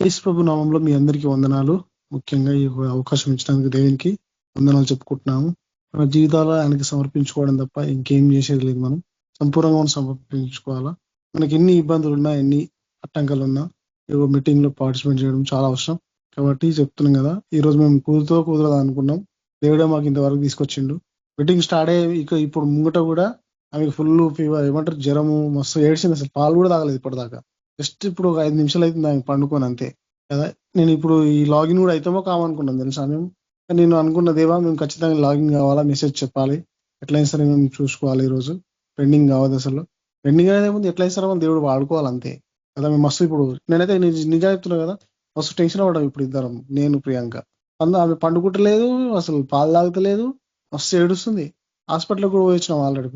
యేసు ప్రభు నామంలో మీ అందరికీ వందనాలు. ముఖ్యంగా ఈ అవకాశం ఇచ్చినందుకు దేవునికి వందనాలు చెప్పుకుంటున్నాము. మన జీవితాలు ఆయనకి సమర్పించుకోవడం తప్ప ఇంకేం చేసేది లేదు. మనం సంపూర్ణంగా మనం సమర్పించుకోవాలా. మనకి ఎన్ని ఇబ్బందులు ఉన్నా, ఎన్ని ఆటంకాలు ఉన్నా, ఏవో మీటింగ్ లో పార్టిసిపేట్ చేయడం చాలా అవసరం. కాబట్టి చెప్తున్నాం కదా, ఈ రోజు మేము కుదరదు అనుకున్నాం. దేవుడే మాకు ఇంతవరకు తీసుకొచ్చిండు. మీటింగ్ స్టార్ట్ అయ్యే ఇప్పుడు ముంగట కూడా ఆమెకు ఫుల్ ఫీవర్, ఏమంటారు, జ్వరము, మస్తు ఏడ్చింది. అసలు పాలు కూడా తాగలేదు ఇప్పటిదాకా. జస్ట్ ఇప్పుడు ఒక 5 నిమిషాలు అయితే ఆమె పండుకోను అంతే కదా. నేను ఇప్పుడు ఈ లాగిన్ కూడా అయితామో కామనుకున్నాను తెలుసా మేము. నేను అనుకున్న, దేవా మేము ఖచ్చితంగా లాగిన్ కావాలా, మెసేజ్ చెప్పాలి, ఎట్లయినా సరే మేము చూసుకోవాలి. ఈ రోజు పెండింగ్ కావద్దు. అసలు పెండింగ్ అనేది ముందు ఎట్లయినా సరే మనం దేవుడు వాడుకోవాలి అంతే కదా. మేము మస్తు ఇప్పుడు నేనైతే నిజం చెప్తున్నా కదా, మస్తు టెన్షన్ పడ్డాం ఇప్పుడు ఇద్దరం, నేను ప్రియాంక. ఆమె పండుకుంటలేదు, అసలు పాలు తాగుతలేదు, మస్తు ఏడుస్తుంది. హాస్పిటల్ కూడా పోయించినాం ఆల్రెడీ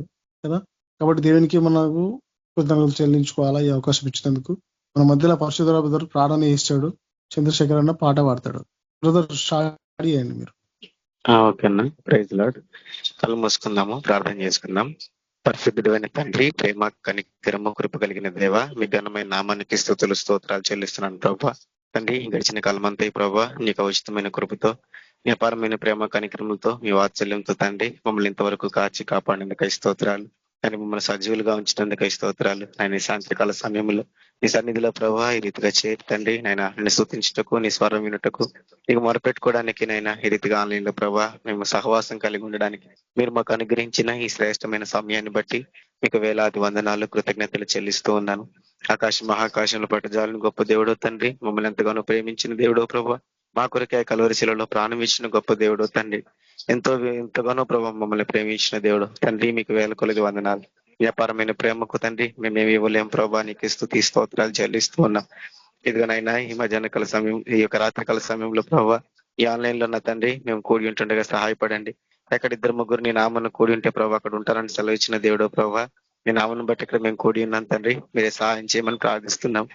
కదా. కాబట్టి దేవునికి మనకు కృతజ్ఞతలు చెల్లించుకోవాలా ఈ అవకాశం ఇచ్చినందుకు. మన మధ్యలో పరిశుద్ధ బ్రదర్ ప్రార్థన చేస్తాడు, చంద్రశేఖర్ అన్న పాట పాడతాడు. బ్రదర్ స్టార్ట్ చేయండి మీరు. ఓకేనా, ప్రైజ్ లార్డ్. కళ్ళు మూసుకుందాము, ప్రార్థన చేసుకుందాం. పరిశుద్ధుడైన తండ్రి, ప్రేమ కనికరము కృప కలిగిన దేవ, మీ ఘనమైన నామానికి స్తుతులు స్తోత్రాలు చెల్లిస్తున్నాను ప్రభా. తండ్రి, గడిచిన కాలమంతా ఈ ప్రభా నీకు ఉచితమైన కృపతో, నీ అపారమైన ప్రేమ కనికరములతో, మీ వాత్సల్యంతో తండ్రి మమ్మల్ని ఇంతవరకు కాచి కాపాడినందుకై స్తోత్రాలు. కానీ మమ్మల్ని సజీవులుగా ఉంచినందుకై స్తోత్రాలు. ఆయన సాయంత్రకాల సమయంలో నీ సన్నిధిలో ప్రభా ఈ రీతిగా చేరి తండ్రి నైనా నిన్ను స్తుతించుటకు, నీ స్వరం వినుటకు, నీకు మొరపెట్టుకోవడానికి నైనా ఈ రీతిగా ఆన్లైన్ లో ప్రభా మేము సహవాసం కలిగి ఉండడానికి మీరు మాకు అనుగ్రహించిన ఈ శ్రేష్టమైన సమయాన్ని బట్టి మీకు వేలాది వందనాలు, కృతజ్ఞతలు చెల్లిస్తూ ఉన్నాను. ఆకాశ మహాకాశంలో పట్టజాలని గొప్ప దేవుడో తండ్రి, మమ్మల్ని ఎంతగానో ప్రేమించిన దేవుడో ప్రభా, మా కొరకే కలవరిశిలలో ప్రాణం ఇచ్చిన గొప్ప దేవుడో తండ్రి, ఎంతగానో ప్రభా మమ్మల్ని ప్రేమించిన దేవుడు తండ్రి, మీకు వేల కొలది వందనాలు. వ్యాపారమైన ప్రేమకు తండ్రి మేమేమి ఇవ్వలేం ప్రభా, నీకు స్తుతి స్తోత్రాలు చెల్లిస్తూ ఉన్నాం. ఇదిగోనైనా ఈ మధ్యాహ్న కాల సమయం, ఈ యొక్క రాత్రికాల సమయంలో ప్రభావ ఈ ఆన్లైన్ లో ఉన్న తండ్రి మేము కూడి ఉంటుండగా సహాయపడండి. ఎక్కడ 2-3 నీ నామను కూడి ఉంటే ప్రభావ అక్కడ ఉంటారని సెలవు ఇచ్చిన దేవుడో ప్రభావ, మీ నామను బట్టి ఇక్కడ మేము కూడి ఉన్నాం తండ్రి, మీరే సహాయం చేయమని ప్రార్థిస్తున్నాం.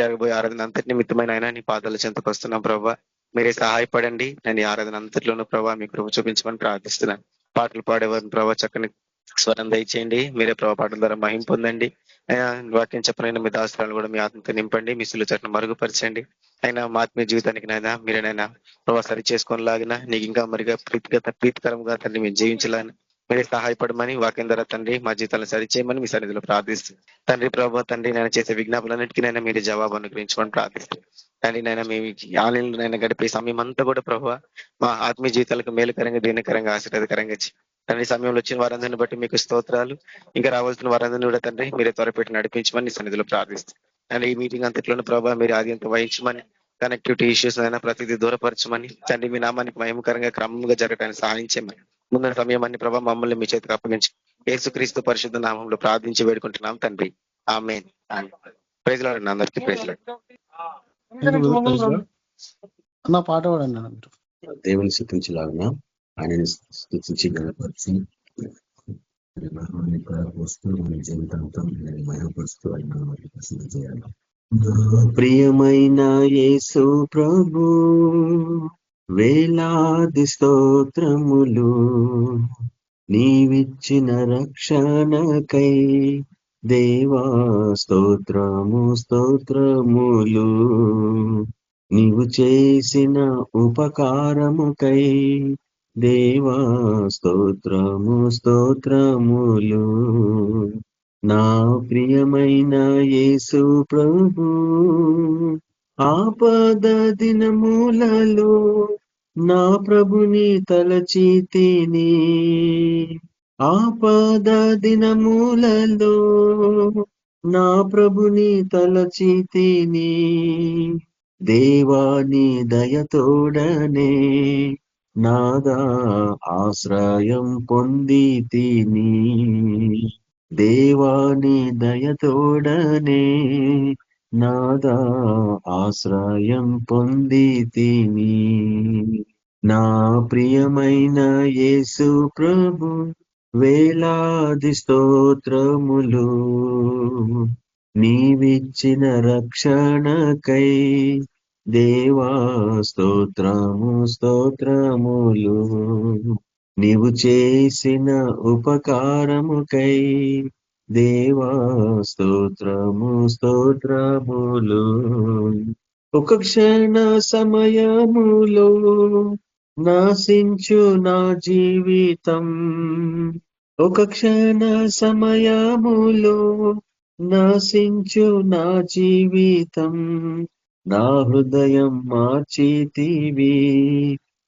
జరగబోయే ఆరాధన అంతటి నిమిత్తమైన అయినా నీ పాదాల చెంతకు వస్తున్నాం ప్రభావ, మీరే సహాయపడండి. నేను ఈ ఆరాధన అంతట్లోనూ ప్రభావ మీ కృప చూపించమని ప్రార్థిస్తున్నాను. పాటలు పాడేవారిని ప్రభావ చక్కని స్వరం దయచేయండి, మీరే ప్రభావ పాటల ద్వారా మహిం పొందండి. వాక్యం చెప్పనైనా మీ దాసరాలు కూడా మీ ఆత్మతో నింపండి, మీ సులు చట్టం మరుగుపరచండి. అయినా మా ఆత్మీయ జీవితానికి నైనా మీరేనైనా ప్రభావ సరి చేసుకొని లాగిన నీకు ఇంకా మరిగా ప్రీతికరంగా తండ్రి మేము జీవించాలని మీరే సహాయపడమని వాక్యం ద్వారా తండ్రి మా జీవితాలను సరిచేయమని మీ సన్నిధిలో ప్రార్థిస్తుంది. తండ్రి ప్రభావ తండ్రి నేను చేసే విజ్ఞాపనన్నిటికీ నైనా మీరే జవాబు అనుగ్రహించమని ప్రార్థిస్తుంది. తండ్రి నైనా మేము ఆన్లైన్లో నైనా గడిపే సమయం అంతా కూడా ప్రభావ మా ఆత్మీయ జీవితాలకు మేలుకరంగా, దీనకరంగా, ఆశీర్వాదకరంగా తండ్రి సమయంలో వచ్చిన వారందరిని బట్టి మీకు స్తోత్రాలు. ఇంకా రావాల్సిన వారందరినీ కూడా తండ్రి మీరే త్వరపెట్టి నడిపించమని సన్నిధిలో ప్రార్థిస్తాం. అండ్ ఈ మీటింగ్ అంతట్లోనూ ప్రభావ మీరు ఆద్యంత వహించమని, కనెక్టివిటీ ఇష్యూస్ అయినా ప్రతిదీ దూరపరచమని తండ్రి మీ నామానికి మహిమకరంగా క్రమంగా జరగడానికి సహాయం చేయమని ముందున్న సమయం అన్ని ప్రభావ మమ్మల్ని మీ చేతికి అప్పగించి యేసుక్రీస్తు పరిశుద్ధ నామంలో ప్రార్థించి వేడుకుంటున్నాం తండ్రి, ఆమేన్. ప్రైజ్ లార్డ్ అందరికీ, ప్రైజ్ లార్డ్. అన్న పాట పాడండి మీరు. దేవుని స్తుతించలాగిన ఆయనని స్తుతించి గణపరిచి వస్తూ మన జీవితంతో మయపరుస్తూ ఆయన ప్రశ్న చేయాలి. ప్రియమైన యేసు ప్రభు వేలాది స్తోత్రములు, నీవిచ్చిన రక్షణకై దేవా స్తోత్రము స్తోత్రములు, నీవు చేసిన ఉపకారముకై దేవా స్తోత్రము స్తోత్రములు. నా ప్రియమైన యేసు ప్రభు ఆపద దినములలో నా ప్రభుని తలచితిని, ఆపద దినములలో నా ప్రభుని తలచితిని, దేవాని దయతోడనే నాదా ఆశ్రయం పొందితిని, దేవాని దయతోడనే నాదా ఆశ్రయం పొందితిని. నా ప్రియమైన యేసు ప్రభు వేలాది స్తోత్రములు, నీవిచ్చిన రక్షణకై దేవా స్తోత్రము స్తోత్రములు, నీవు చేసిన ఉపకారముకై దేవా స్తోత్రము స్తోత్రములు. ఒక క్షణ సమయములో నాశించు నా జీవితం. ఒక క్షణ సమయములో నాశించు నా జీవితం. నా హృదయం మార్చితివి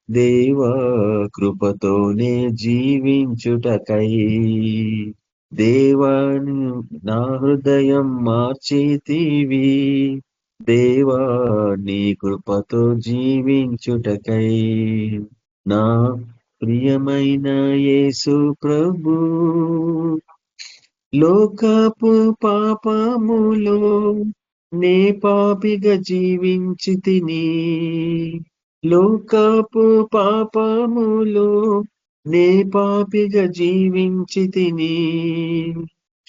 దేవా కృపతోనే జీవించుటకై. దేవా నా హృదయం మార్చితివి దేవా నీ కృపతో జీవించుటకై. నా ప్రియమైన యేసు ప్రభు లోకపు పాపములో నే పాపిగా జీవించితిని. లోకపు పాపములో నే పాపిగా జీవించితిని.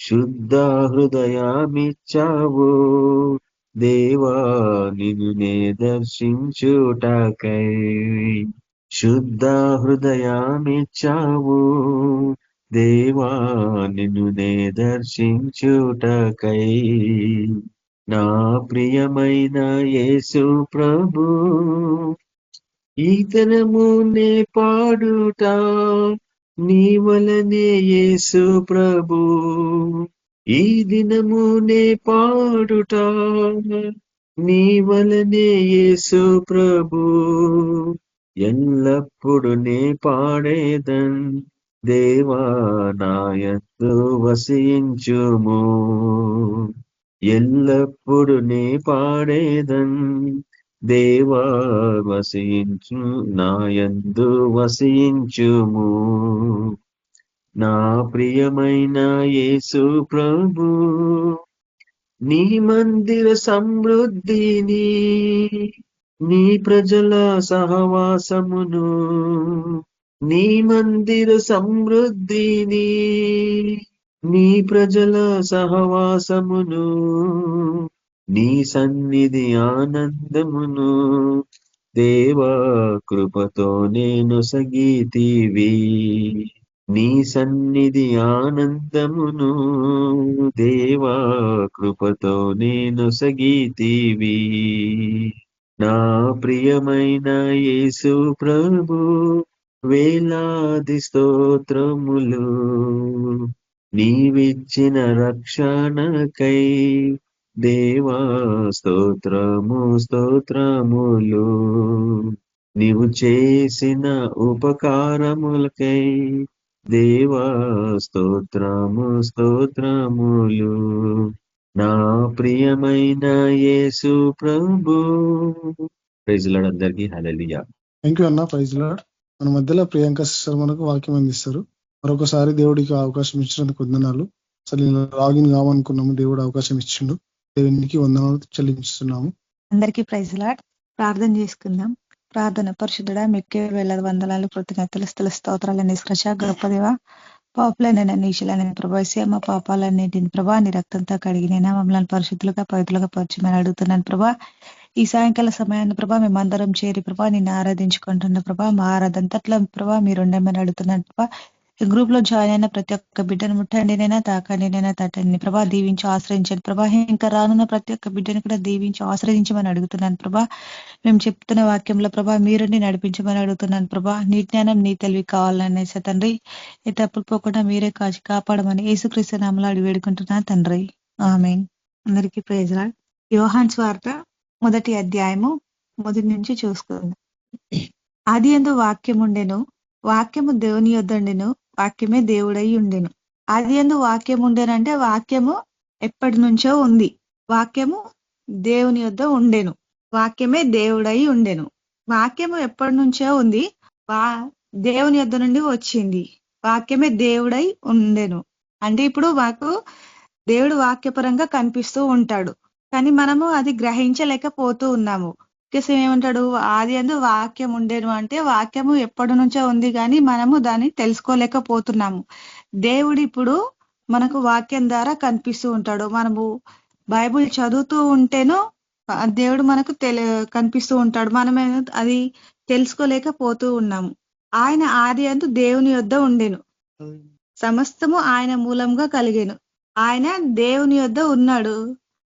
శుద్ధ హృదయమిచ్చావు దేవా నిన్ను నే దర్శించుటకై. శుద్ధ హృదయమిచ్చావు దేవా నిన్ను నే దర్శించుటకై. నా ప్రియమైన యేసు ప్రభు ఈ దినము నే పాడుట నీ వలనే యేసు ప్రభు. ఈ దినము నే పాడుట నీ వలనే యేసు ప్రభు. ఎల్లప్పుడు నే పాడేదన్ దేవా నాయందు వసించుము. ఎల్లప్పుడు నే పాడేదన్ దేవా వసించు నాయందు వసించుము. నా ప్రియమైన యేసు ప్రభు నీ మందిర సమృద్ధిని నీ ప్రజల సహవాసమును. నీ మందిర సమృద్ధిని నీ ప్రజల సహవాసమును. నీ సన్నిధి ఆనందమును దేవా కృపతో నేను సగీతివి. నీ సన్నిధి ఆనందమును దేవా కృపతో నేను సగీతివి. నా ప్రియమైన యేసు ప్రభు వేలాది స్తోత్రములు నీవిచ్చిన రక్షణకై దేవా స్తోత్రము స్తోత్రములు. నీవు చేసిన ఉపకారములకై దేవా స్తోత్రము స్తోత్రములు. నా ప్రియమైన యేసు ప్రభు. ప్రైజ్ లార్డ్ అందరికీ హల్లెలూయా. థ్యాంక్ యూ అన్న. Praise Lord. మన మధ్యలో ప్రియాంక సిస్టర్ మనకు వాక్యం అందిస్తారు. మరొకసారి దేవుడికి అవకాశం ఇచ్చినందుకు వందనాలు. అసలు నేను లాగిన్ కావాలనుకున్నాము, దేవుడు అవకాశం ఇచ్చిండు. దేవునికి వందనాలు చెల్లించుతున్నాము. అందరికీ ప్రైజ్ లార్డ్. ప్రార్థన చేసుకుందాం. ప్రార్థన. పరిశుద్ధుడా మీకే వేలాది వందనాలు కృతజ్ఞతలు స్తోత్రాలు నిష్కర్ష గొప్ప దేవ. పాపులైన నీశులైన ప్రభాసి మా పాపాలన్నింటిని ప్రభా నీ రక్తంతో కడిగినైనా మమ్మల్ని పరిశుద్ధులుగా పవిత్రులుగా పరిచయమని అడుగుతున్నాను ప్రభా. ఈ సాయంకాల సమయాన్ని ప్రభా మేమందరం చేరి ప్రభా నిన్ను ఆరాధించుకుంటున్న ప్రభా మా ఆరాధంతట్లో ప్రభా మీరుండమని అడుగుతున్నాను ప్రభా. ఈ గ్రూప్ లో జాయిన్ అయిన ప్రతి ఒక్క బిడ్డను ముట్టండినైనా తాకండినైనా తట్టండి ప్రభా. దీవించి ఆశ్రయించండి ప్రభా. ఇంకా రానున్న ప్రతి ఒక్క బిడ్డను కూడా దీవించి ఆశ్రయించమని అడుగుతున్నాను ప్రభా. మేము చెప్తున్న వాక్యంలో ప్రభా మీరుని నడిపించమని అడుగుతున్నాను ప్రభా. నీ జ్ఞానం నీ తెలివి కావాలనేసి తండ్రి. ఏ తప్పులు పోకుండా మీరే కాచి కాపాడమని యేసుక్రీస్తు నామములో అడిగి వేడుకుంటున్నాను తండ్రి. ఆమేన్. అందరికీ ప్రైజ్ లార్డ్. యోహాను సువార్త 1వ అధ్యాయము 1 నుంచి చూసుకుందాం. ఆదియందు వాక్యం ఉండెను, వాక్యము దేవుని యొద్ద ఉండెను, వాక్యమే దేవుడై ఉండెను. ఆదియందు వాక్యం ఉండెనంటే వాక్యము ఎప్పటి నుంచో ఉంది. వాక్యము దేవుని యొద్ద ఉండెను, వాక్యమే దేవుడై ఉండెను. వాక్యము ఎప్పటి నుంచో ఉంది, దేవుని యొద్ద నుండి వచ్చింది. వాక్యమే దేవుడై ఉండెను అంటే ఇప్పుడు మాకు దేవుడు వాక్యపరంగా కనిపిస్తూ ఉంటాడు, కానీ మనము అది గ్రహించలేకపోతూ ఉన్నాము. ఏమంటాడు? ఆది అందు వాక్యం ఉండేను అంటే వాక్యము ఎప్పటి నుంచో ఉంది, కానీ మనము దాన్ని తెలుసుకోలేకపోతున్నాము. దేవుడు ఇప్పుడు మనకు వాక్యం ద్వారా కనిపిస్తూ ఉంటాడు. మనము బైబుల్ చదువుతూ ఉంటేనో దేవుడు మనకు కనిపిస్తూ ఉంటాడు. మనమే అది తెలుసుకోలేకపోతూ ఉన్నాము. ఆయన ఆది అందు దేవుని యొద్ద ఉండెను, సమస్తము ఆయన మూలంగా కలిగేను. ఆయన దేవుని యొద్ద ఉన్నాడు,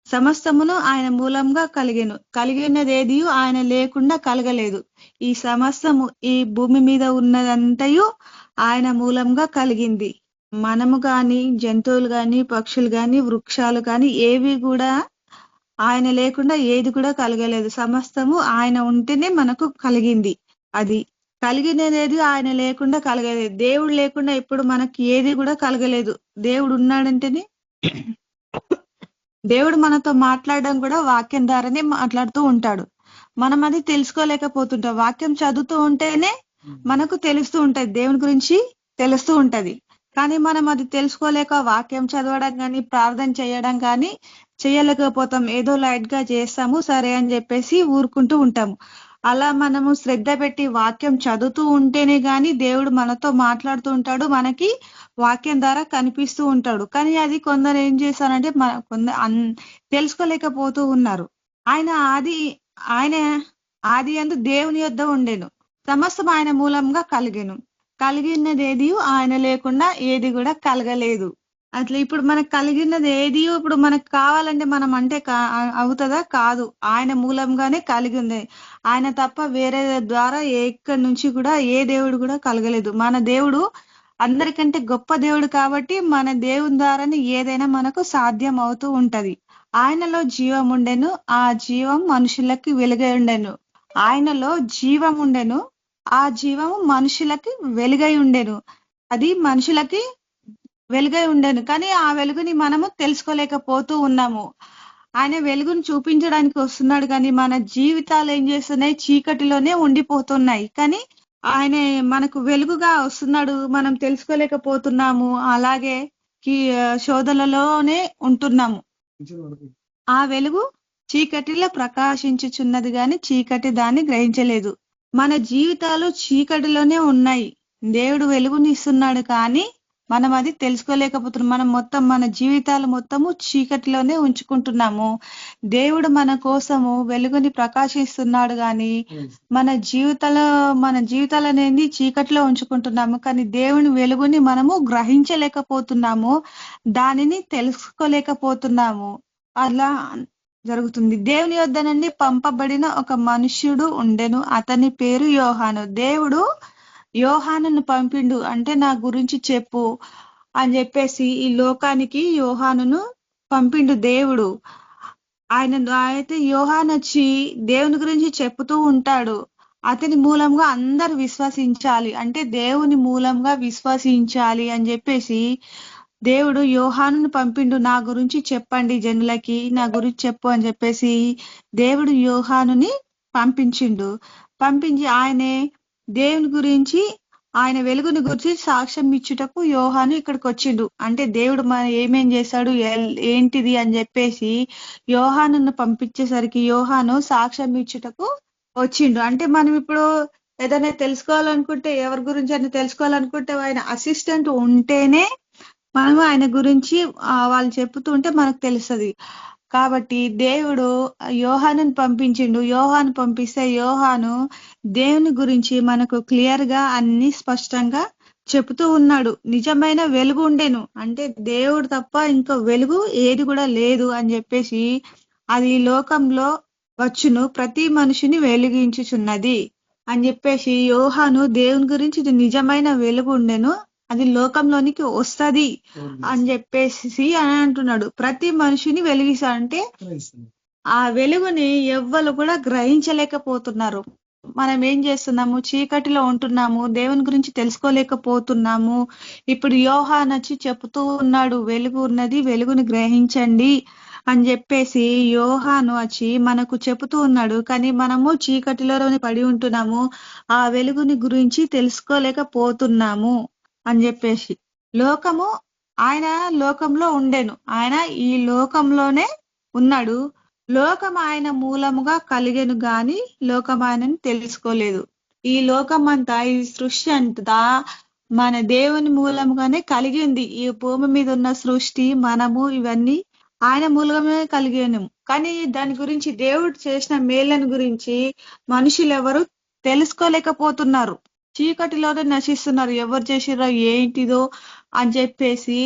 సమస్తమును ఆయన మూలంగా కలిగెను. కలిగినదేది ఆయన లేకుండా కలగలేదు. ఈ సమస్తము ఈ భూమి మీద ఉన్నదంతయు ఆయన మూలంగా కలిగింది. మనము గాని, జంతువులు గాని, పక్షులు గాని, వృక్షాలు గాని ఏవి కూడా ఆయన లేకుండా ఏది కూడా కలగలేదు. సమస్తము ఆయన ఉంటేనే మనకు కలిగింది. అది కలిగినదేది ఆయన లేకుండా కలగలేదు. దేవుడు లేకుండా ఇప్పుడు మనకి ఏది కూడా కలగలేదు. దేవుడు ఉన్నాడంటేనే దేవుడు మనతో మాట్లాడడం కూడా వాక్యం ద్వారానే మాట్లాడుతూ ఉంటాడు. మనం అది తెలుసుకోలేకపోతుంటాం. వాక్యం చదువుతూ ఉంటేనే మనకు తెలుస్తూ ఉంటది, దేవుని గురించి తెలుస్తూ ఉంటది. కానీ మనం అది తెలుసుకోలేక వాక్యం చదవడం కానీ, ప్రార్థన చేయడం కానీ చేయలేకపోతాం. ఏదో లైట్ గా చేస్తాము, సరే అని చెప్పేసి ఊరుకుంటూ ఉంటాము. అలా మనము శ్రద్ధ పెట్టి వాక్యం చదువుతూ ఉంటేనే గాని దేవుడు మనతో మాట్లాడుతూ ఉంటాడు, మనకి వాక్యం ద్వారా కనిపిస్తూ ఉంటాడు. కానీ అది కొందరు ఏం చేశారంటే తెలుసుకోలేకపోతూ ఉన్నారు. ఆయన ఆది యందు దేవుని యొద్ద ఉండెను, సమస్తం ఆయన మూలంగా కలిగెను. కలిగినదేది ఆయన లేకుండా ఏది కూడా కలగలేదు. అట్లా ఇప్పుడు మనకు కలిగినది ఏది ఇప్పుడు మనకు కావాలంటే మనం అంటే అవుతుందా? కాదు. ఆయన మూలంగానే కలిగి ఉంది. ఆయన తప్ప వేరే ద్వారా ఎక్కడి నుంచి కూడా ఏ దేవుడు కూడా కలగలేదు. మన దేవుడు అందరికంటే గొప్ప దేవుడు కాబట్టి మన దేవుని ద్వారానే ఏదైనా మనకు సాధ్యం అవుతూ ఉంటది. ఆయనలో జీవం ఉండెను, ఆ జీవం మనుషులకి వెలుగై ఉండెను. ఆయనలో జీవం ఉండెను, ఆ జీవము మనుషులకి వెలుగై ఉండెను. అది మనుషులకి వెలుగై ఉండెను, కానీ ఆ వెలుగుని మనము తెలుసుకోలేకపోతూ ఉన్నాము. ఆయన వెలుగును చూపించడానికి వస్తున్నాడు, కానీ మన జీవితాలు ఏం చేస్తున్నాయి? చీకటిలోనే ఉండిపోతున్నాయి. కానీ ఆయన మనకు వెలుగుగా వస్తున్నాడు, మనం తెలుసుకోలేకపోతున్నాము. అలాగే శోధనలోనే ఉంటున్నాము. ఆ వెలుగు చీకటిలో ప్రకాశించుచున్నది గాని చీకటి దాన్ని గ్రహించలేదు. మన జీవితాలు చీకటిలోనే ఉన్నాయి. దేవుడు వెలుగునిస్తున్నాడు, కానీ మనం అది తెలుసుకోలేకపోతున్నాం. మనం మన జీవితాలు మొత్తము చీకటిలోనే ఉంచుకుంటున్నాము. దేవుడు మన కోసము వెలుగుని ప్రకాశిస్తున్నాడు, కానీ మన జీవితాలనేది చీకటిలో ఉంచుకుంటున్నాము. కానీ దేవుని వెలుగుని మనము గ్రహించలేకపోతున్నాము, దానిని తెలుసుకోలేకపోతున్నాము. అలా జరుగుతుంది. దేవుని యొద్ద నుండి పంపబడిన ఒక మనుష్యుడు ఉండెను, అతని పేరు యోహాను. దేవుడు యోహానును పంపిండు, అంటే నా గురించి చెప్పు అని చెప్పేసి ఈ లోకానికి యోహానును పంపిండు దేవుడు. అయితే యోహాను వచ్చి దేవుని గురించి చెప్తూ ఉంటాడు. అతని మూలంగా అందరు విశ్వసించాలి, అంటే దేవుని మూలంగా విశ్వసించాలి అని చెప్పేసి దేవుడు యోహానును పంపిండు. నా గురించి చెప్పండి జనులకి, నా గురించి చెప్పు అని చెప్పేసి దేవుడు యోహానుని పంపించిండు. పంపించి ఆయనే దేవుని గురించి, ఆయన వెలుగుని గురించి సాక్ష్యం ఇచ్చుటకు యోహాను ఇక్కడికి వచ్చిండు. అంటే దేవుడు మన ఏమేం చేశాడు ఏంటిది అని చెప్పేసి యోహానును పంపించేసరికి యోహాను సాక్ష్యం ఇచ్చుటకు వచ్చిండు. అంటే మనం ఇప్పుడు ఏదైనా తెలుసుకోవాలనుకుంటే, ఎవరి గురించి అయినా తెలుసుకోవాలనుకుంటే ఆయన అసిస్టెంట్ ఉంటేనే మనము ఆయన గురించి వాళ్ళు చెప్తుంటే మనకు తెలుస్తుంది. కాబట్టి దేవుడు యోహానుని పంపించిండు. యోహాను పంపిస్తే యోహాను దేవుని గురించి మనకు క్లియర్ గా అన్ని స్పష్టంగా చెబుతూ ఉన్నాడు. నిజమైన వెలుగు ఉండేను, అంటే దేవుడు తప్ప ఇంకా వెలుగు ఏది కూడా లేదు అని చెప్పేసి అది లోకంలో వచ్చును, ప్రతి మనిషిని వెలిగించుచున్నది అని చెప్పేసి యోహాను దేవుని గురించి ఇది నిజమైన వెలుగు ఉండెను, అది లోకంలోనికి వస్తది అని చెప్పేసి అని అంటున్నాడు. ప్రతి మనిషిని వెలిగిస్తా, అంటే ఆ వెలుగుని ఎవ్వరు కూడా గ్రహించలేకపోతున్నారు. మనం ఏం చేస్తున్నాము? చీకటిలో ఉంటున్నాము, దేవుని గురించి తెలుసుకోలేకపోతున్నాము. ఇప్పుడు యోహాను వచ్చి చెప్తూ ఉన్నాడు, వెలుగు ఉన్నది, వెలుగుని గ్రహించండి అని చెప్పేసి యోహాను వచ్చి మనకు చెబుతూ ఉన్నాడు. కానీ మనము చీకటిలోనే పడి ఉంటున్నాము, ఆ వెలుగుని గురించి తెలుసుకోలేకపోతున్నాము అని చెప్పేసి. ఆయన లోకంలో ఉండెను, ఆయన ఈ లోకంలోనే ఉన్నాడు. లోకం ఆయన మూలముగా కలిగెను గాని లోకం ఆయనను తెలుసుకోలేదు. ఈ లోకం అంతా, ఈ సృష్టి అంతా మన దేవుని మూలంగానే కలిగింది. ఈ భూమి మీద ఉన్న సృష్టి, మనము, ఇవన్నీ ఆయన మూలంగానే కలిగాను. కానీ దాని గురించి, దేవుడు చేసిన మేళ్ళని గురించి మనుషులు ఎవరు తెలుసుకోలేకపోతున్నారు. చీకటిలోనే నశిస్తున్నారు. ఎవరు చేసిరో ఏంటిదో అని చెప్పేసి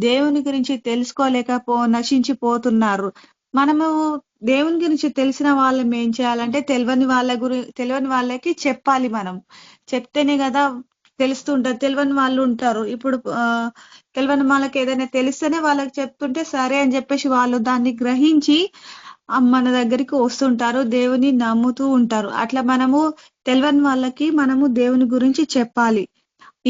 దేవుని గురించి తెలుసుకోలేకపో నశించిపోతున్నారు. మనము దేవుని గురించి తెలిసిన వాళ్ళం ఏం చేయాలంటే తెలియని వాళ్ళకి చెప్పాలి. మనం చెప్తేనే కదా తెలుస్తుంటది. తెలియని వాళ్ళు ఉంటారు. ఇప్పుడు తెలియని వాళ్ళకి ఏదైనా తెలిస్తేనే వాళ్ళకి చెప్తుంటే సరే అని చెప్పేసి వాళ్ళు దాన్ని గ్రహించి మన దగ్గరికి వస్తుంటారు. దేవుని నమ్ముతూ ఉంటారు. అట్లా మనము తెలియని వాళ్ళకి మనము దేవుని గురించి చెప్పాలి.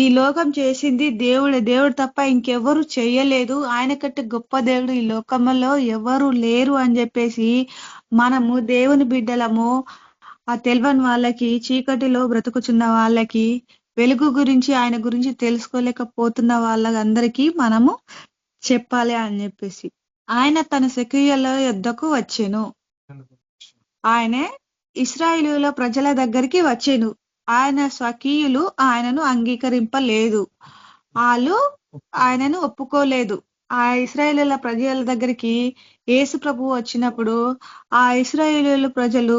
ఈ లోకం చేసింది దేవుడు తప్ప ఇంకెవరు చెయ్యలేదు. ఆయన కంటే గొప్ప దేవుడు ఈ లోకంలో ఎవరు లేరు అని చెప్పేసి మనము దేవుని బిడ్డలము ఆ తెలియని వాళ్ళకి, చీకటిలో బ్రతుకుచున్న వాళ్ళకి, వెలుగు గురించి ఆయన గురించి తెలుసుకోలేకపోతున్న వాళ్ళందరికీ మనము చెప్పాలి అని చెప్పేసి ఆయన తన సెక్రియల యొద్దకు వచ్చెను. ఆయనే ఇశ్రాయేలీయుల ప్రజల దగ్గరికి వచ్చెను. ఆయన స్వకీయులు ఆయనను అంగీకరింపలేదు. వాళ్ళు ఆయనను ఒప్పుకోలేదు. ఆ ఇశ్రాయేలీయుల ప్రజల దగ్గరికి యేసు ప్రభువు వచ్చినప్పుడు ఆ ఇశ్రాయేలీయుల ప్రజలు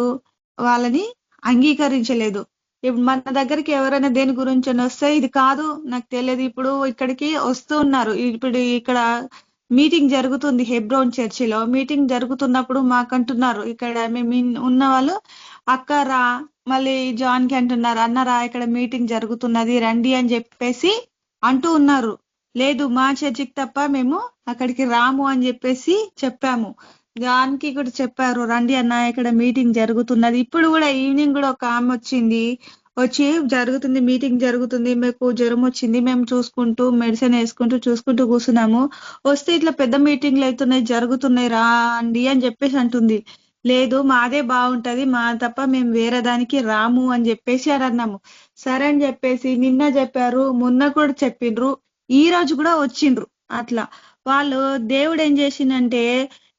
వాళ్ళని అంగీకరించలేదు. ఇప్పుడు మన దగ్గరికి ఎవరైనా దేని గురించి వస్తే ఇది కాదు నాకు తెలియదు. ఇప్పుడు ఇక్కడికి వస్తూ ఉన్నారు. ఇప్పుడు ఇక్కడ మీటింగ్ జరుగుతుంది హెబ్రోన్ చర్చిలో. మీటింగ్ జరుగుతున్నప్పుడు మాకంటున్నారు, ఇక్కడ మేము ఉన్న వాళ్ళు అక్క రా, మళ్ళీ జాన్ కి అంటున్నారు అన్నరా ఇక్కడ మీటింగ్ జరుగుతున్నది రండి అని చెప్పేసి అంటూ ఉన్నారు. లేదు మా చర్చికి తప్ప మేము అక్కడికి రాము అని చెప్పేసి చెప్పాము. దానికి కూడా చెప్పారు రండి అన్న ఇక్కడ మీటింగ్ జరుగుతున్నది. ఇప్పుడు కూడా ఈవినింగ్ కూడా ఒక ఆమె వచ్చి జరుగుతుంది మీటింగ్ జరుగుతుంది, మీకు జ్వరం వచ్చింది, మేము చూసుకుంటూ మెడిసిన్ వేసుకుంటూ చూసుకుంటూ కూర్చున్నాము, వస్తే ఇట్లా పెద్ద మీటింగ్లు అవుతున్నాయి జరుగుతున్నాయి రా అండి అని చెప్పేసి అంటుంది. లేదు మాదే బాగుంటది, మా తప్ప మేము వేరే దానికి రాము అని చెప్పేసి అని అన్నాము. సరే అని చెప్పేసి నిన్న చెప్పారు, మొన్న కూడా చెప్పిండ్రు, ఈ రోజు కూడా వచ్చిండ్రు. అట్లా వాళ్ళు దేవుడు ఏం చేసిందంటే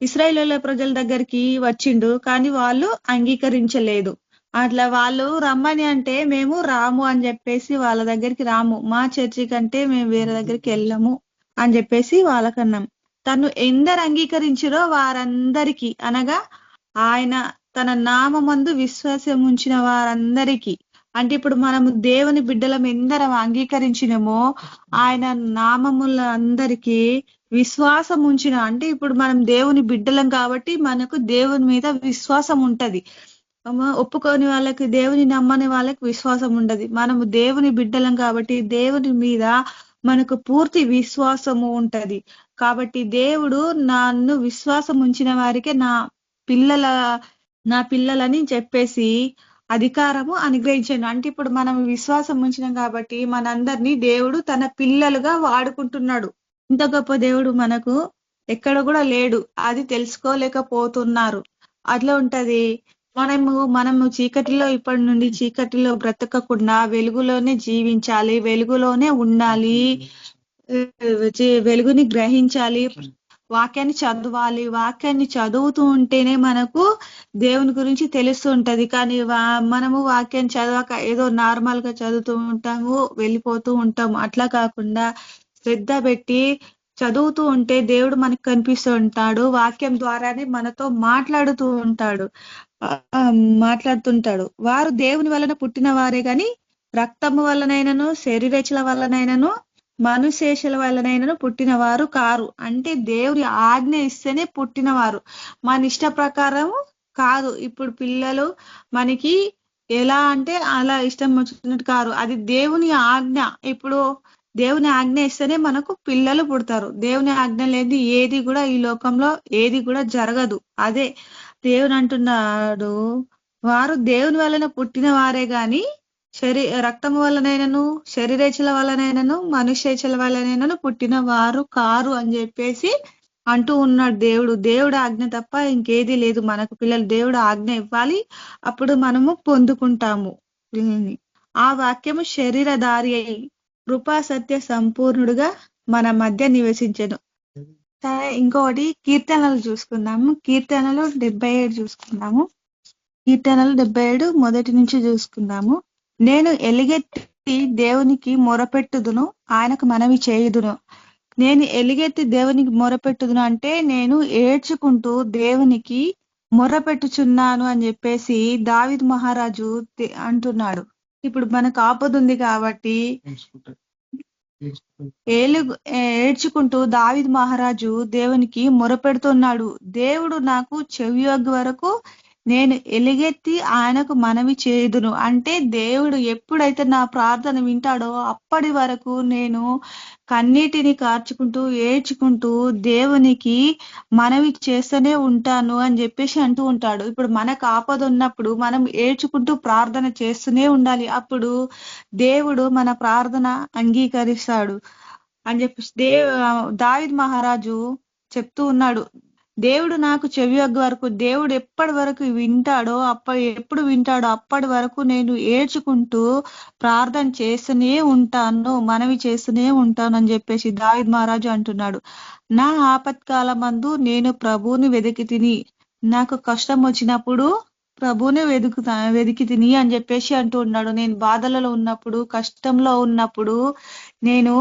ఇశ్రాయేలీయుల ప్రజల దగ్గరికి వచ్చిండు, కానీ వాళ్ళు అంగీకరించలేదు. అట్లా వాళ్ళు రమ్మని అంటే మేము రాము అని చెప్పేసి వాళ్ళ దగ్గరికి రాము, మా చర్చి కంటే మేము వేరే దగ్గరికి వెళ్ళము అని చెప్పేసి వాళ్ళకన్నాం. తను ఎందరు అంగీకరించిరో వారందరికీ, అనగా ఆయన తన నామందు విశ్వాసం ఉంచిన వారందరికీ, అంటే ఇప్పుడు మనము దేవుని బిడ్డలం ఎందరం అంగీకరించినమో ఆయన నామముల అందరికీ విశ్వాసం ఉంచిన, అంటే ఇప్పుడు మనం దేవుని బిడ్డలం కాబట్టి మనకు దేవుని మీద విశ్వాసం ఉంటది. ఒప్పుకోని వాళ్ళకి, దేవుని నమ్మని వాళ్ళకి విశ్వాసం ఉండదు. మనము దేవుని బిడ్డలం కాబట్టి దేవుని మీద మనకు పూర్తి విశ్వాసము ఉంటది. కాబట్టి దేవుడు నన్ను విశ్వాసం ఉంచిన వారికే నా పిల్లలని చెప్పేసి అధికారము అనుగ్రహించాను. అంటే ఇప్పుడు మనం విశ్వాసం ఉంచినాం కాబట్టి మనందరినీ దేవుడు తన పిల్లలుగా వాడుకుంటున్నాడు. ఇంత గొప్ప దేవుడు మనకు ఎక్కడ కూడా లేడు, అది తెలుసుకోలేకపోతున్నారు. అట్లా ఉంటది. మనము చీకటిలో ఇప్పటి నుండి చీకటిలో బ్రతకకుండా వెలుగులోనే జీవించాలి, వెలుగులోనే ఉండాలి, వెలుగుని గ్రహించాలి, వాక్యాన్ని చదవాలి. వాక్యాన్ని చదువుతూ ఉంటేనే మనకు దేవుని గురించి తెలుస్తూ ఉంటది. కానీ మనము వాక్యాన్ని చదవక ఏదో నార్మల్ గా చదువుతూ ఉంటాము, వెళ్ళిపోతూ ఉంటాము. అట్లా కాకుండా శ్రద్ధ పెట్టి చదువుతూ ఉంటే దేవుడు మనకు కనిపిస్తూ ఉంటాడు. వాక్యం ద్వారానే మనతో మాట్లాడుతుంటాడు. వారు దేవుని వలన పుట్టిన వారే గాని రక్తము వలనైనను శరీరేచ్ఛల వలనైనను మనుశేషల వలనైనను పుట్టిన వారు కారు. అంటే దేవుని ఆజ్ఞ ఇస్తేనే పుట్టినవారు, మన ఇష్ట ప్రకారం కాదు. ఇప్పుడు పిల్లలు మనకి ఎలా అంటే అలా ఇష్టం వచ్చినట్టు కారు, అది దేవుని ఆజ్ఞ. ఇప్పుడు దేవుని ఆజ్ఞ ఇస్తేనే మనకు పిల్లలు పుడతారు. దేవుని ఆజ్ఞ లేని ఏది కూడా ఈ లోకంలో ఏది కూడా జరగదు. అదే దేవుని అంటున్నాడు, వారు దేవుని వలన పుట్టిన వారే గాని రక్తము వలనైనను శరీరేచ్ఛల వలనైనను మనుష్యేచ్ఛల వలనైనను పుట్టిన వారు కారు అని చెప్పేసి అంటూ ఉన్నాడు దేవుడు. దేవుడు ఆజ్ఞ తప్ప ఇంకేది లేదు. మనకు పిల్లలు దేవుడు ఆజ్ఞ ఇవ్వాలి, అప్పుడు మనము పొందుకుంటాము. ఆ వాక్యము శరీరధారి అయి కృపా సత్య సంపూర్ణుడుగా మన మధ్య నివసించెను. సరే, ఇంకొకటి కీర్తనలు చూసుకుందాము. కీర్తనలు 77 చూసుకుందాము. కీర్తనలు 77 మొదటి నుంచి చూసుకుందాము. నేను ఎలుగెత్తి దేవునికి మొరపెట్టుదును, ఆయనకు మనవి చేయుదును. నేను ఎలుగెత్తి దేవునికి మొరపెట్టుదును అంటే నేను ఏడ్చుకుంటూ దేవునికి మొరపెట్టుచున్నాను అని చెప్పేసి దావీదు మహారాజు అంటున్నాడు. ఇప్పుడు మనకు ఆపద ఉంది కాబట్టి ఏడ్చుకుంటూ దావీదు మహారాజు దేవునికి మొరపెడుతున్నాడు. దేవుడు నాకు చెవియొగ్గు వరకు నేను ఎలుగెత్తి ఆయనకు మనవి చేయుదును. అంటే దేవుడు ఎప్పుడైతే నా ప్రార్థన వింటాడో అప్పటి వరకు నేను కన్నీటిని కార్చుకుంటూ ఏడ్చుకుంటూ దేవునికి మనవి చేస్తూనే ఉంటాను అని చెప్పేసి అంటూ ఉంటాడు. ఇప్పుడు మనకు ఆపద ఉన్నప్పుడు మనం ఏడ్చుకుంటూ ప్రార్థన చేస్తూనే ఉండాలి. అప్పుడు దేవుడు మన ప్రార్థన అంగీకరిస్తాడు అని చెప్పేసి దావీదు మహారాజు చెప్తూ ఉన్నాడు. దేవుడు నాకు చెవియొగ్గు వరకు, దేవుడు ఎప్పటి వరకు వింటాడో ఎప్పుడు వింటాడో అప్పటి వరకు నేను ఏడ్చుకుంటూ ప్రార్థన చేస్తూనే ఉంటాను, మనవి చేస్తూనే ఉంటాను అని చెప్పేసి దావీదు మహారాజు అంటున్నాడు. నా ఆపత్కాలమందు నేను ప్రభువుని వెతికి తిని, నాకు కష్టం వచ్చినప్పుడు ప్రభువుని వెతికి తిని అని చెప్పేసి అంటూ ఉన్నాడు. నేను బాధలలో ఉన్నప్పుడు, కష్టంలో ఉన్నప్పుడు నేను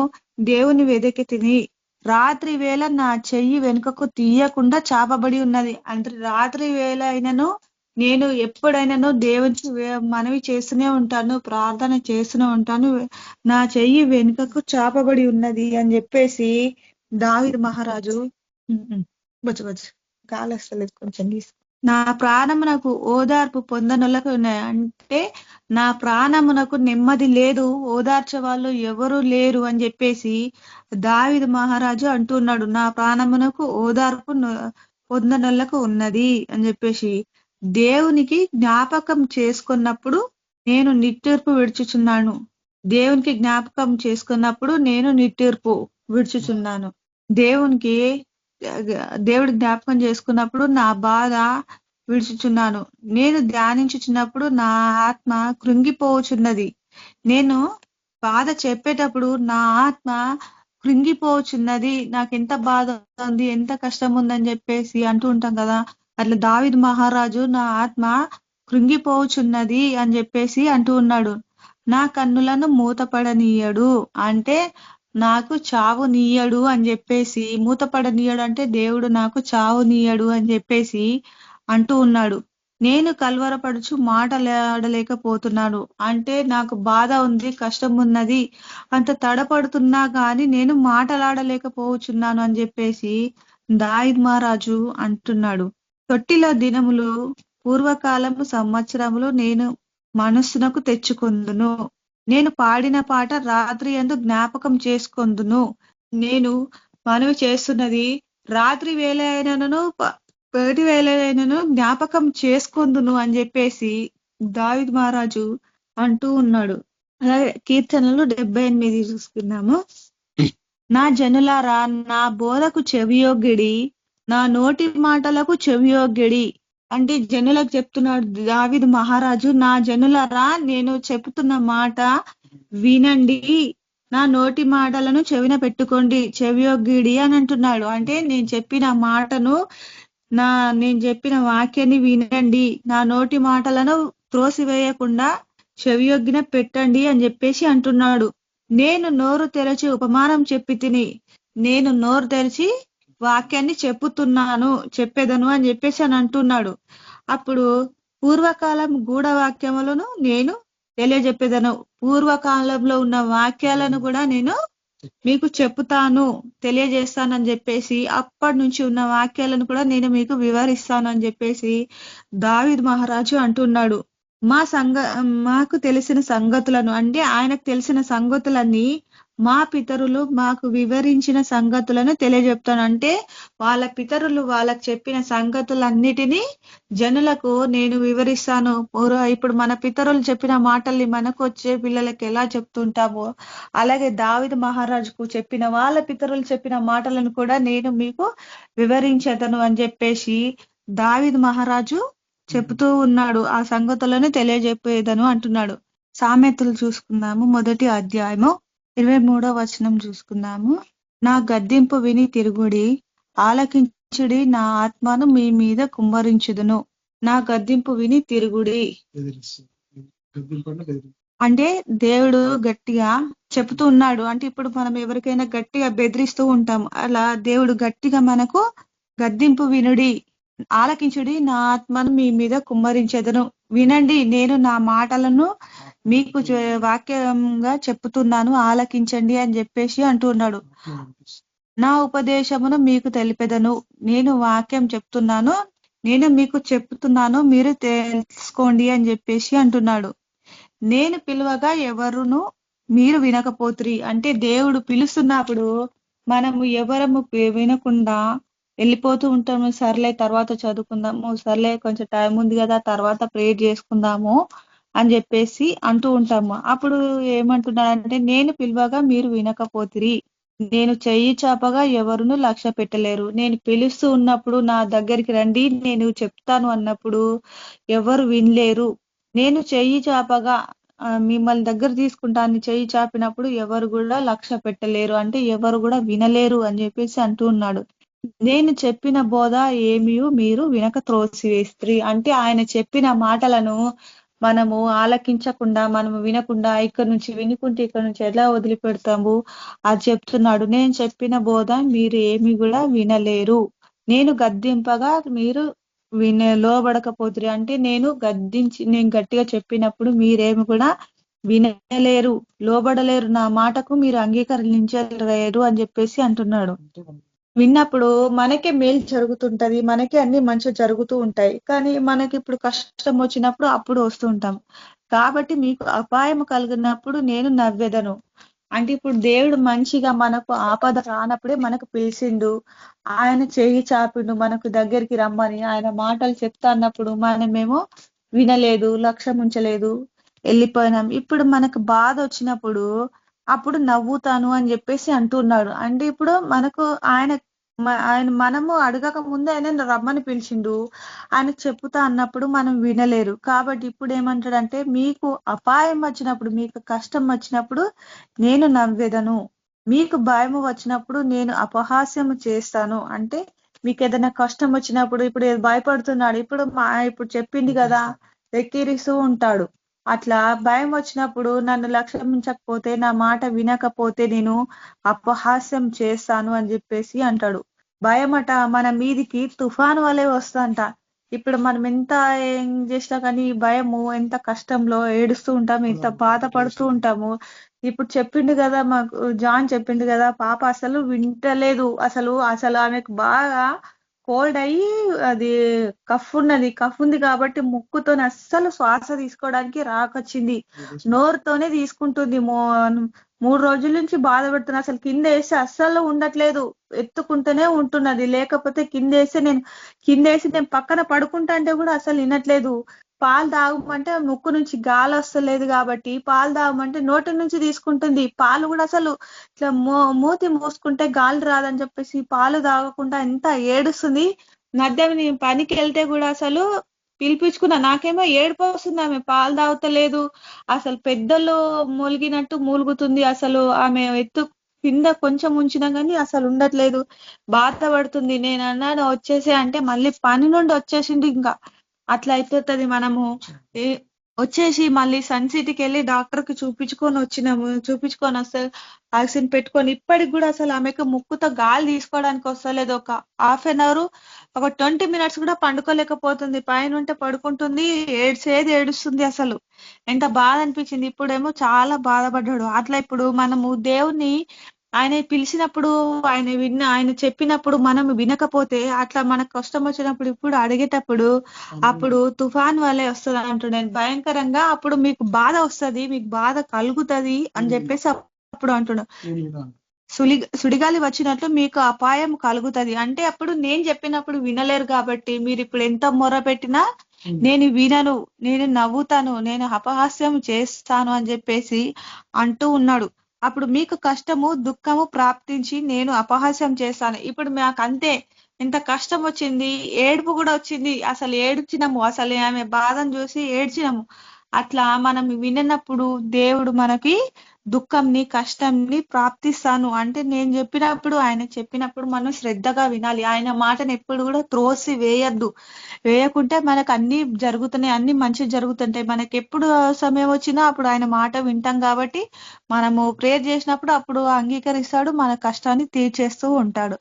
దేవుని వెతికి తిని, రాత్రి వేళ నా చెయ్యి వెనుకకు తీయకుండా చాపబడి ఉన్నది. అంటే రాత్రి వేళ అయినను నేను ఎప్పుడైనాను దేవునికి మనవి చేస్తూనే ఉంటాను, ప్రార్థన చేస్తూనే ఉంటాను, నా చెయ్యి వెనుకకు చాపబడి ఉన్నది అని చెప్పేసి దావీదు మహారాజు గాలస్తలేదు కొంచెం తీసు. నా ప్రాణమునకు ఓదార్పు పొందనులకు ఉన్నాయి. అంటే నా ప్రాణమునకు నెమ్మది లేదు, ఓదార్చే వాళ్ళు ఎవరు లేరు అని చెప్పేసి దావీదు మహారాజు అంటున్నాడు. నా ప్రాణమునకు ఓదార్పు పొందనులకు ఉన్నది అని చెప్పేసి దేవునికి జ్ఞాపకం చేసుకున్నప్పుడు నేను నిట్టూర్పు విడుచుచున్నాను. దేవునికి జ్ఞాపకం చేసుకున్నప్పుడు నేను నిట్టూర్పు విడుచుచున్నాను. దేవుడి జ్ఞాపకం చేసుకున్నప్పుడు నా బాధ విడుచుచున్నాను. నేను ధ్యానించుచున్నప్పుడు నా ఆత్మ కృంగిపోవచున్నది. నేను బాధ చెప్పేటప్పుడు నా ఆత్మ కృంగిపోవచున్నది. నాకు ఎంత బాధ ఉంది, ఎంత కష్టం ఉందని చెప్పేసి అంటూ ఉంటాం కదా. అట్లా దావీదు మహారాజు నా ఆత్మ కృంగిపోవచున్నది అని చెప్పేసి అంటూ ఉన్నాడు. నా కన్నులను మూతపడనీయడు, అంటే నాకు చావు నీయడు అని చెప్పేసి, మూతపడనీయడు అంటే దేవుడు నాకు చావు నీయడు అని చెప్పేసి అంటూ ఉన్నాడు. నేను కల్వరపడుచు మాటలాడలేకపోతున్నాను, అంటే నాకు బాధ ఉంది, కష్టం ఉన్నది, అంత తడపడుతున్నా కానీ నేను మాటలాడలేకపోతున్నాను అని చెప్పేసి దావీదు మహారాజు అంటున్నాడు. తొట్టిలో దినములు పూర్వకాలము సంవత్సరములు నేను మనస్సునకు తెచ్చుకొందును. నేను పాడిన పాట రాత్రి యందు జ్ఞాపకం చేసుకొందును. నేను మనవి చేస్తున్నది రాత్రి వేళ అయినను పగటి వేళ అయినను జ్ఞాపకం చేసుకొందును అని చెప్పేసి దావీదు మహారాజు అంటూ ఉన్నాడు. అలాగే కీర్తనలు 78 చూసుకున్నాము. నా జనులారా నా బోధకు చెవియొగ్గిడి, నా నోటి మాటలకు చెవియొగ్గిడి. అంటే జనులకు చెప్తున్నాడు దావీదు మహారాజు, నా జనులారా నేను చెప్తున్న మాట వినండి, నా నోటి మాటలను చెవిన పెట్టుకోండి, చెవియొగ్గిడి అని అంటున్నాడు. అంటే నేను చెప్పిన మాటను, నేను చెప్పిన వాక్యాన్ని వినండి, నా నోటి మాటలను త్రోసివేయకుండా చెవియొగ్గిన పెట్టండి అని చెప్పేసి అంటున్నాడు. నేను నోరు తెరచి ఉపమానం చెప్పి తిని, నేను నోరు తెరిచి వాక్యాన్ని చెప్పేదను అని చెప్పేసి అని అంటున్నాడు. అప్పుడు పూర్వకాలం గూఢ వాక్యములను నేను తెలియజెప్పేదను, పూర్వకాలంలో ఉన్న వాక్యాలను కూడా నేను మీకు చెప్తాను, తెలియజేస్తానని చెప్పేసి, అప్పటి నుంచి ఉన్న వాక్యాలను కూడా నేను మీకు వివరిస్తాను అని చెప్పేసి దావీదు మహారాజు అంటున్నాడు. మాకు తెలిసిన సంగతులను, అంటే ఆయనకు తెలిసిన సంగతులన్నీ మా పితరులు మాకు వివరించిన సంగతులను తెలియజెప్తాను. అంటే వాళ్ళ పితరులు వాళ్ళకు చెప్పిన సంగతులన్నిటినీ జనులకు నేను వివరిస్తాను. ఇప్పుడు మన పితరులు చెప్పిన మాటల్ని మనకు వచ్చే పిల్లలకి ఎలా చెప్తుంటామో, అలాగే దావీదు మహారాజుకు చెప్పిన వాళ్ళ పితరులు చెప్పిన మాటలను కూడా నేను మీకు వివరించేదను అని చెప్పేసి దావీదు మహారాజు చెప్తూ ఉన్నాడు. ఆ సంగతులను తెలియజెప్పేదను అంటున్నాడు. సామెతలు చూసుకుందాము. 1వ అధ్యాయము 23వ వచనం చూసుకుందాము. నా గద్దింపు విని తిరుగుడి, ఆలకించుడి, నా ఆత్మను మీ మీద కుమ్మరించుదును. నా గద్దింపు విని తిరుగుడి అంటే దేవుడు గట్టిగా చెప్తూ ఉన్నాడు. అంటే ఇప్పుడు మనం ఎవరికైనా గట్టిగా బెదిరిస్తూ ఉంటాం, అలా దేవుడు గట్టిగా మనకు గద్దింపు వినుడి, ఆలకించుడి, నా ఆత్మను మీ మీద కుమ్మరించెదను. వినండి, నేను నా మాటలను మీకు వాక్యంగా చెప్పుతున్నాను ఆలకించండి అని చెప్పేసి అంటున్నాడు. నా ఉపదేశమును మీకు తెలిపెదను, నేను వాక్యం చెప్తున్నాను, నేను మీకు చెప్తున్నాను, మీరు తెలుసుకోండి అని చెప్పేసి అంటున్నాడు. నేను పిలువగా ఎవరును మీరు వినకపోతురి అంటే దేవుడు పిలుస్తున్నప్పుడు మనము ఎవరము వినకుండా వెళ్ళిపోతూ ఉంటాము. సర్లే తర్వాత చదువుకుందాము, సర్లే కొంచెం టైం ఉంది కదా తర్వాత ప్రేయర్ చేసుకుందాము అని చెప్పేసి అంటూ ఉంటాము. అప్పుడు ఏమంటున్నాడంటే నేను పిలువగా మీరు వినకపోతురి, నేను చెయ్యి చాపగా ఎవరును లక్ష్య పెట్టలేరు, నేను పిలుస్తూ ఉన్నప్పుడు నా దగ్గరికి రండి నేను చెప్తాను అన్నప్పుడు ఎవరు వినలేరు, నేను చెయ్యి చాపగా మిమ్మల్ని దగ్గర తీసుకుంటాను చెయ్యి చాపినప్పుడు ఎవరు కూడా లక్ష్య పెట్టలేరు అంటే ఎవరు కూడా వినలేరు అని చెప్పేసి అంటూ ఉన్నాడు. నేను చెప్పిన బోధ ఏమీ మీరు వినక త్రోసివేస్త్రీ అంటే ఆయన చెప్పిన మాటలను మనము ఆలకించకుండా మనము వినకుండా ఇక్కడ నుంచి వినుకుంటే ఇక్కడ నుంచి ఎలా వదిలిపెడతాము అది చెప్తున్నాడు. నేను చెప్పిన బోధ మీరు ఏమి కూడా వినలేరు, నేను గద్దింపగా మీరు లోబడకపోతురి అంటే నేను గట్టిగా చెప్పినప్పుడు మీరేమి కూడా వినలేరు, లోబడలేరు, నా మాటకు మీరు అంగీకరించలేరు అని చెప్పేసి అంటున్నాడు. విన్నప్పుడు మనకే మేలు జరుగుతుంటది, మనకే అన్ని మంచిగా జరుగుతూ ఉంటాయి. కానీ మనకి ఇప్పుడు కష్టం వచ్చినప్పుడు అప్పుడు వస్తూ ఉంటాం. కాబట్టి మీకు అపాయం కలిగినప్పుడు నేను నవ్వెదను అంటే ఇప్పుడు దేవుడు మంచిగా మనకు ఆపద రానప్పుడే మనకు పిలిచిండు, ఆయన చేయి చాపిండు మనకు దగ్గరికి రమ్మని, ఆయన మాటలు చెప్తా అన్నప్పుడు మనమేమో వినలేదు, లక్ష్యం ఉంచలేదు, వెళ్ళిపోయినాం. ఇప్పుడు మనకు బాధ వచ్చినప్పుడు అప్పుడు నవ్వుతాను అని చెప్పేసి అంటున్నాడు. అంటే ఇప్పుడు మనకు ఆయన మనము అడగక ముందే ఆయన రమ్మని పిలిచిండు, ఆయన చెప్పుతా అన్నప్పుడు మనం వినలేరు. కాబట్టి ఇప్పుడు ఏమంటాడంటే మీకు అపాయం వచ్చినప్పుడు మీకు కష్టం వచ్చినప్పుడు నేను నవ్వెదను, మీకు భయం వచ్చినప్పుడు నేను అపహాస్యము చేస్తాను అంటే మీకు ఏదైనా కష్టం వచ్చినప్పుడు ఇప్పుడు భయపడుతున్నాడు, ఇప్పుడు చెప్పింది కదా వెక్కిరిస్తూ ఉంటాడు. అట్లా భయం వచ్చినప్పుడు నన్ను లక్ష్యించకపోతే నా మాట వినకపోతే నేను అపహాస్యం చేస్తాను అని చెప్పేసి అంటాడు. భయమట మన మీదికి తుఫాను వలె వస్తుందంట. ఇప్పుడు మనం ఎంత ఏం చేసినా కానీ భయము ఎంత కష్టంలో ఏడుస్తూ ఉంటాము, ఎంత బాధపడుతూ ఉంటాము. ఇప్పుడు చెప్పిండు కదా మాకు జాన్ చెప్పిండు కదా పాప అసలు వింటలేదు, అసలు ఆమెకు బాగా కోల్డ్ అయ్యి అది కఫ్ ఉంది కాబట్టి ముక్కుతో అస్సలు శ్వాస తీసుకోవడానికి రాకొచ్చింది, నోరుతోనే తీసుకుంటుంది. 3 రోజుల నుంచి బాధపడుతున్నా, అసలు కింద వేసి అస్సలు ఉండట్లేదు, ఎత్తుకుంటూనే ఉంటున్నది. లేకపోతే కింద వేసి నేను పక్కన పడుకుంటా అంటే కూడా అసలు వినట్లేదు. పాలు తాగమంటే ముక్కు నుంచి గాలి వస్తలేదు కాబట్టి పాలు తాగమంటే నోటి నుంచి తీసుకుంటుంది. పాలు కూడా అసలు ఇట్లా మూతి మూసుకుంటే గాలి రాదని చెప్పేసి పాలు తాగకుండా ఎంత ఏడుస్తుంది. మధ్యాహ్నం నేను పనికి వెళ్తే కూడా అసలు పిలిపించుకున్నా, నాకేమో ఏడుపు వస్తుంది, ఆమె పాలు తాగుతలేదు, అసలు పెద్దలు మూలిగినట్టు మూలుగుతుంది, అసలు ఆమె ఎత్తు కింద కొంచెం ఉంచినా కానీ అసలు ఉండట్లేదు, బాధపడుతుంది. నేను అన్నాను వచ్చేసి అంటే మళ్ళీ పని నుండి వచ్చేసింది. ఇంకా అట్లా అయిపోతుంది. మనము వచ్చేసి మళ్ళీ సన్ సిటీకి వెళ్ళి డాక్టర్ కి చూపించుకొని వస్తే వ్యాక్సిన్ పెట్టుకొని ఇప్పటికి కూడా అసలు ఆమెకు ముక్కుతో గాలి తీసుకోవడానికి వస్తలేదు. ఒక 1/2 hour ఒక 20 minutes కూడా పండుకోలేకపోతుంది, పైన ఉంటే పడుకుంటుంది, ఏడుస్తుంది. అసలు ఎంత బాధ అనిపించింది. ఇప్పుడేమో చాలా బాధపడ్డాడు. అట్లా ఇప్పుడు మనము దేవుణ్ణి ఆయన పిలిచినప్పుడు ఆయన చెప్పినప్పుడు మనం వినకపోతే అట్లా మనకు కష్టం వచ్చినప్పుడు ఇప్పుడు అడిగేటప్పుడు అప్పుడు తుఫాన్ వల్లే వస్తుంది అంటున్నాను భయంకరంగా. అప్పుడు మీకు బాధ వస్తుంది, మీకు బాధ కలుగుతుంది అని చెప్పేసి అప్పుడు అంటున్నాడు. సుడిగాలి వచ్చినట్లు మీకు అపాయం కలుగుతుంది అంటే అప్పుడు నేను చెప్పినప్పుడు వినలేరు కాబట్టి మీరు ఇప్పుడు ఎంత మొర్ర పెట్టినా నేను వినను, నేను నవ్వుతాను, నేను అపహాస్యం చేస్తాను అని చెప్పేసి అంటూ ఉన్నాడు. అప్పుడు మీకు కష్టము దుఃఖము ప్రాప్తించి నేను అపహాస్యం చేస్తాను. ఇప్పుడు మాకు అంతే, ఎంత కష్టం వచ్చింది, ఏడుపు కూడా వచ్చింది, అసలు ఏడ్చినాము, అసలు ఆమె బాధను చూసి ఏడ్చినాము. అట్లా మనం వినప్పుడు దేవుడు మనకి దుఃఖంని కష్టంని ప్రాప్తిస్తాను అంటే నేను చెప్పినప్పుడు ఆయన చెప్పినప్పుడు మనం శ్రద్ధగా వినాలి. ఆయన మాటను ఎప్పుడు కూడా త్రోసి వేయకుంటే మనకు అన్ని జరుగుతున్నాయి, అన్ని మంచి జరుగుతుంటాయి. మనకి ఎప్పుడు సమయం వచ్చినా అప్పుడు ఆయన మాట వింటాం కాబట్టి మనము ప్రేయర్ చేసినప్పుడు అప్పుడు అంగీకరిస్తాడు, మన కష్టాన్ని తీర్చేస్తూ ఉంటాడు.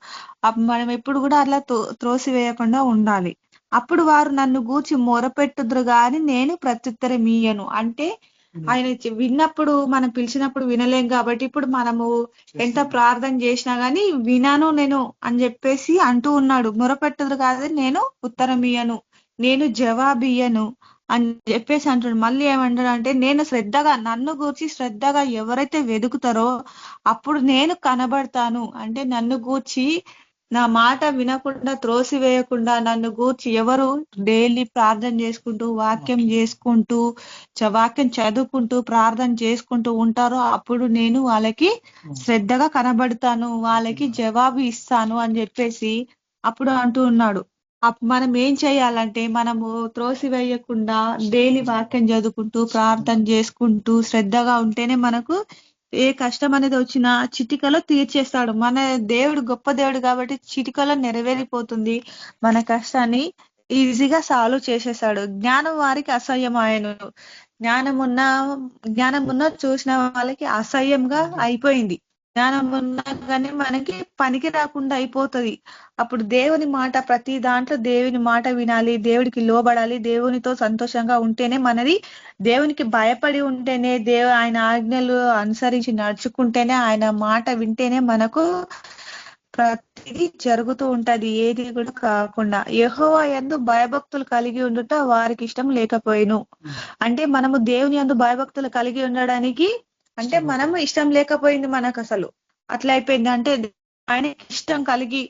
మనం ఎప్పుడు కూడా అట్లా త్రోసి వేయకుండా ఉండాలి. అప్పుడు వారు నన్ను గూర్చి మొరపెట్టుదురు గాని నేను ప్రత్యుత్తరం ఇయ్యను అంటే ఆయన విన్నప్పుడు మనం పిలిచినప్పుడు వినలేం కాబట్టి ఇప్పుడు మనము ఎంత ప్రార్థన చేసినా గానీ వినాను నేను అని చెప్పేసి అంటూ ఉన్నాడు. మొరపెట్టదు కాదు నేను ఉత్తరం ఇయ్యను, నేను జవాబియ్యను అని చెప్పేసి అంటాడు. మళ్ళీ ఏమంటాడు అంటే నేను శ్రద్ధగా నన్ను గూర్చి శ్రద్ధగా ఎవరైతే వెతుకుతారో అప్పుడు నేను కనబడతాను. అంటే నన్ను గూర్చి నా మాట వినకుండా త్రోసివేయకుండా నన్ను గూర్చి ఎవరు డైలీ ప్రార్థన చేసుకుంటూ వాక్యం చేసుకుంటూ వాక్యం చదువుకుంటూ ప్రార్థన చేసుకుంటూ ఉంటారో అప్పుడు నేను వాళ్ళకి శ్రద్ధగా కనబడతాను, వాళ్ళకి జవాబు ఇస్తాను అని చెప్పేసి అప్పుడు అంటూ ఉన్నాడు. మనం ఏం చేయాలంటే మనము త్రోసివేయకుండా డైలీ వాక్యం చదువుకుంటూ ప్రార్థన చేసుకుంటూ శ్రద్ధగా ఉంటేనే మనకు ఏ కష్టం అనేది వచ్చినా చిటికలో తీర్చేస్తాడు. మన దేవుడు గొప్ప దేవుడు కాబట్టి చిటికలో నెరవేరిపోతుంది. మన కష్టాన్ని ఈజీగా సాల్వ్ చేసేస్తాడు. జ్ఞానం వారికి అసహ్యం ఆయను. జ్ఞానమున్న చూసిన వాళ్ళకి అసహ్యంగా అయిపోయింది. జ్ఞానం ఉన్నా కానీ మనకి పనికి రాకుండా అయిపోతుంది. అప్పుడు దేవుని మాట ప్రతి దాంట్లో దేవుని మాట వినాలి, దేవుడికి లోబడాలి, దేవునితో సంతోషంగా ఉంటేనే మనది, దేవునికి భయపడి ఉంటేనే ఆయన ఆజ్ఞలు అనుసరించి నడుచుకుంటేనే ఆయన మాట వింటేనే మనకు ప్రతిదీ జరుగుతూ ఉంటది. ఏది కూడా కాకుండా యెహోవా యందు భయభక్తులు కలిగి ఉండుట వారికి ఇష్టం లేకపోయిను. అంటే మనము దేవుని యందు భయభక్తులు కలిగి ఉండడానికి అంటే మనము ఇష్టం లేకపోయింది మనకు అసలు. అట్లా అయిపోయింది. అంటే ఆయనకి ఇష్టం కలిగి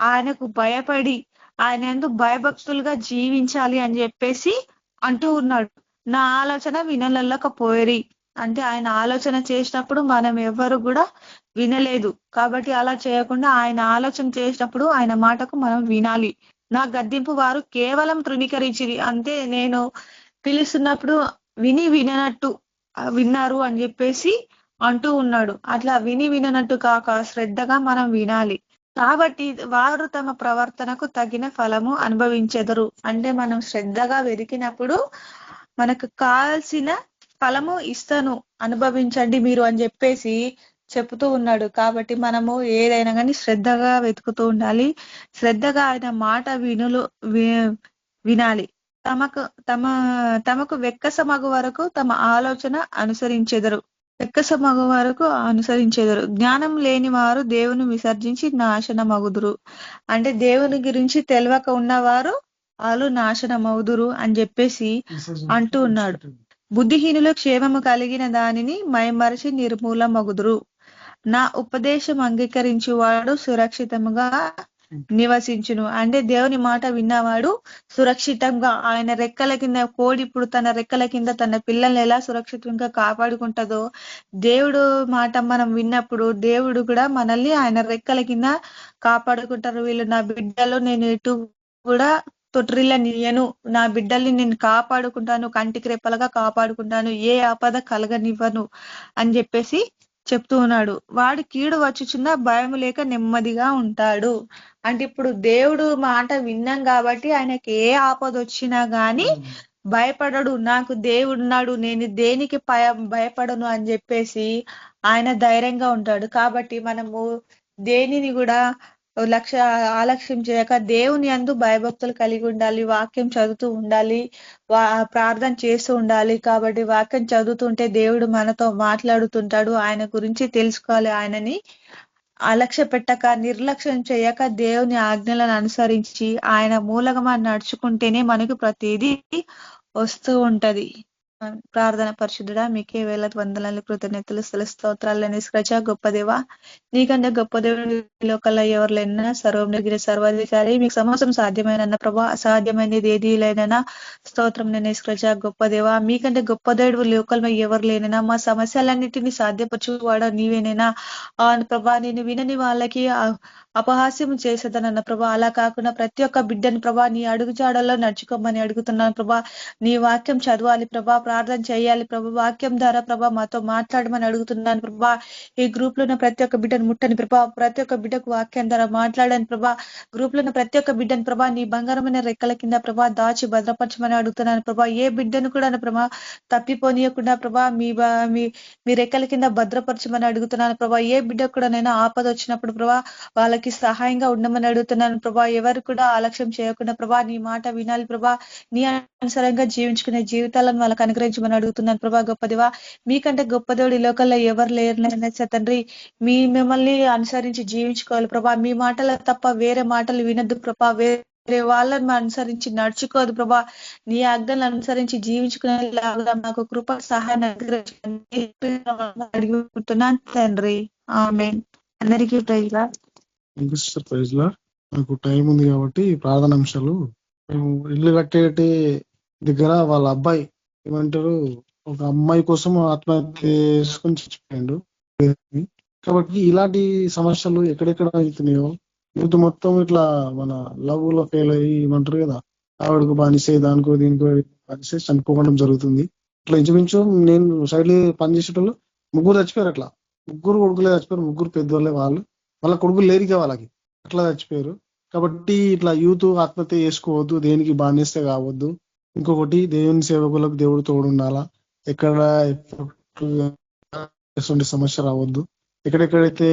ఆయనకు భయపడి ఆయన యందు భయభక్తులుగా జీవించాలి అని చెప్పేసి అంటూ ఉన్నాడు. నా ఆలోచన వినలేకపోయిరి అంటే ఆయన ఆలోచన చేసినప్పుడు మనం ఎవరు కూడా వినలేదు. కాబట్టి అలా చేయకుండా ఆయన ఆలోచన చేసినప్పుడు ఆయన మాటకు మనం వినాలి. నా గద్దింపు వారు కేవలం తృణీకరించిరి. అంటే నేను పిలుస్తున్నప్పుడు విననట్టు విన్నారు అని చెప్పేసి అంటూ ఉన్నాడు. అట్లా విననట్టు కాక శ్రద్ధగా మనం వినాలి. కాబట్టి వారు తమ ప్రవర్తనకు తగిన ఫలము అనుభవించెదరు. అంటే మనం శ్రద్ధగా వెతికినప్పుడు మనకు కావాల్సిన ఫలము ఇస్తాను, అనుభవించండి మీరు అని చెప్పేసి చెప్తూ ఉన్నాడు. కాబట్టి మనము ఏదైనా కానీ శ్రద్ధగా వెతుకుతూ ఉండాలి. శ్రద్ధగా ఆయన మాట వినాలి. తమకు వెక్కసమగు వరకు తమ ఆలోచన అనుసరించెదరు. జ్ఞానం లేని వారు దేవుని విసర్జించి నాశనమగుదురు. అంటే దేవుని గురించి తెలియక ఉన్నవారు వాళ్ళు నాశనమవుదురు అని చెప్పేసి అంటూ ఉన్నాడు. బుద్ధిహీనులు క్షేమము కలిగిన దానిని మైమరచి నిర్మూలమగుదురు. నా ఉపదేశం అంగీకరించువాడు సురక్షితంగా నివసించును. అంటే దేవుని మాట విన్నవాడు సురక్షితంగా ఆయన రెక్కల కింద, కోడి ఇప్పుడు తన రెక్కల కింద తన పిల్లల్ని ఎలా సురక్షితంగా కాపాడుకుంటుందో దేవుడు మాట మనం విన్నప్పుడు దేవుడు కూడా మనల్ని ఆయన రెక్కల కింద కాపాడుకుంటారు. వీళ్ళు నా బిడ్డలు, నేను ఎటు కూడా తొట్రిల్లనియను, నా బిడ్డల్ని నేను కాపాడుకుంటాను, కంటికి రెప్పలుగా కాపాడుకుంటాను, ఏ ఆపద కలగనివ్వను అని చెప్పేసి చెప్తూ ఉన్నాడు. వాడు కీడు వచ్చుచున్న భయం లేక నెమ్మదిగా ఉంటాడు. అంటే ఇప్పుడు దేవుడు మాట విన్నాం కాబట్టి ఆయనకి ఏ ఆపద వచ్చినా గాని భయపడడు. నాకు దేవుడున్నాడు, నేను దేనికి భయపడను అని చెప్పేసి ఆయన ధైర్యంగా ఉంటాడు. కాబట్టి మనము దేనిని కూడా ఆలక్ష్యం చేయక దేవుని యందు భయభక్తులు కలిగి ఉండాలి, వాక్యం చదువుతూ ఉండాలి, ప్రార్థన చేస్తూ ఉండాలి. కాబట్టి వాక్యం చదువుతుంటే దేవుడు మనతో మాట్లాడుతుంటాడు. ఆయన గురించి తెలుసుకోవాలి. ఆయనని అలక్ష్య పెట్టక, నిర్లక్ష్యం చేయక దేవుని ఆజ్ఞలను అనుసరించి ఆయన మూలంగా నడుచుకుంటేనే మనకు ప్రతిదీ వస్తూ ఉంటది. ప్రార్థన పరిశుద్ధుడా, మీకే వేల వందనాలు, కృతజ్ఞతలు, స్తోత్రాలు నిష్కరించ గొప్ప దేవా, నీకంటే గొప్ప దేవుడు లోకల్లో ఎవరు లేనా, సర్వజ్ఞ సర్వాధికారి, మీకు సమస్తం సాధ్యమైన ప్రభా, అసాధ్యమైనది ఏది లేనైనా స్తోత్రం నిష్కరించ గొప్ప దేవా, మీకంటే గొప్ప దేవుడు లోకల్లో ఎవరు లేనైనా, మా సమస్యలన్నిటినీ సాధ్యపరచువాడా నీవేనైనా ప్రభా. నేను వినని వాళ్ళకి అపహాస్యం చేసేదనన్న ప్రభా. అలా కాకుండా ప్రతి ఒక్క బిడ్డని ప్రభా నీ అడుగుజాడల్లో నడుచుకోమని అడుగుతున్నాను ప్రభా. నీ వాక్యం చదవాలి ప్రభా, ప్రార్థన చేయాలి ప్రభా, వాక్యం ద్వారా ప్రభా మాతో మాట్లాడమని అడుగుతున్నాను ప్రభా. ఈ గ్రూప్ లో ఉన్న ప్రతి ఒక్క బిడ్డను ముట్టని ప్రభా, ప్రతి ఒక్క బిడ్డకు వాక్యం ద్వారా మాట్లాడని ప్రభా. గ్రూప్ లో ఉన్న ప్రతి ఒక్క బిడ్డను ప్రభా నీ బంగారమైన రెక్కల కింద ప్రభా దాచి భద్రపరచమని అడుగుతున్నాను ప్రభా. ఏ బిడ్డను కూడా ప్రభా తప్పిపోనీయకుండా ప్రభా మీ రెక్కల కింద భద్రపరచమని అడుగుతున్నాను ప్రభా. ఏ బిడ్డకు కూడా నేను ఆపద వచ్చినప్పుడు ప్రభా వాళ్ళకి సహాయంగా ఉండమని అడుగుతున్నాను ప్రభా. ఎవరు కూడా ఆలక్ష్యం చేయకుండా ప్రభా నీ మాట వినాలి ప్రభా, నీ అనుసారంగా జీవించుకునే జీవితాలను వాళ్ళకి అనుగ్రహించమని అడుగుతున్నాను ప్రభా. గొప్ప దేవా, మీకంటే గొప్ప దేవుడు ఈ లోకంలో ఎవరు లేరునైనా తండ్రి. మిమ్మల్ని అనుసరించి జీవించుకోవాలి ప్రభా. మీ మాటలు తప్ప వేరే మాటలు వినొద్దు ప్రభా. వేరే వాళ్ళని అనుసరించి నడుచుకోదు ప్రభా. నీ ఆజ్ఞలను అనుసరించి జీవించుకునేలాగా మాకు కృప సహాయాన్ని అడుగుతున్నాను తండ్రి. ఆమేన్. అందరికీ praise Lord. Sister praise Lord. నాకు టైం ఉంది కాబట్టి ప్రార్థన అంశాలు, మేము ఇల్లు కట్టేటి దగ్గర వాళ్ళ అబ్బాయి ఏమంటారు, ఒక అమ్మాయి కోసం ఆత్మహత్య చేసుకొని చచ్చిపోయాడు. కాబట్టి ఇలాంటి సమస్యలు ఎక్కడెక్కడ అవుతున్నాయో, యూత్ మొత్తం ఇట్లా మన లవ్ లో ఫెయిల్ అయ్యి ఏమంటారు కదా, ఆవిడకు బానిసే దానికో దీనికో బానిసే చనిపోవడం జరుగుతుంది. ఇట్లా ఇంచుమించు నేను సైడ్ పనిచేసేటోళ్ళు ముగ్గురు చచ్చిపోయారు. అట్లా ముగ్గురు కొడుకులే చచ్చిపోయారు. ముగ్గురు పెద్దోళ్ళే వాళ్ళు, వాళ్ళ కొడుకులు లేరిగా వాళ్ళకి, అట్లా చచ్చిపోయారు. కాబట్టి ఇట్లా యూత్ ఆత్మహత్య చేసుకోవద్దు, దేనికి బానిస్తే కావద్దు. ఇంకొకటి, దేవుని సేవకులకు దేవుడు తోడు ఉండాలా. ఎక్కడ ఎటువంటి సమస్య రావద్దు. ఎక్కడెక్కడైతే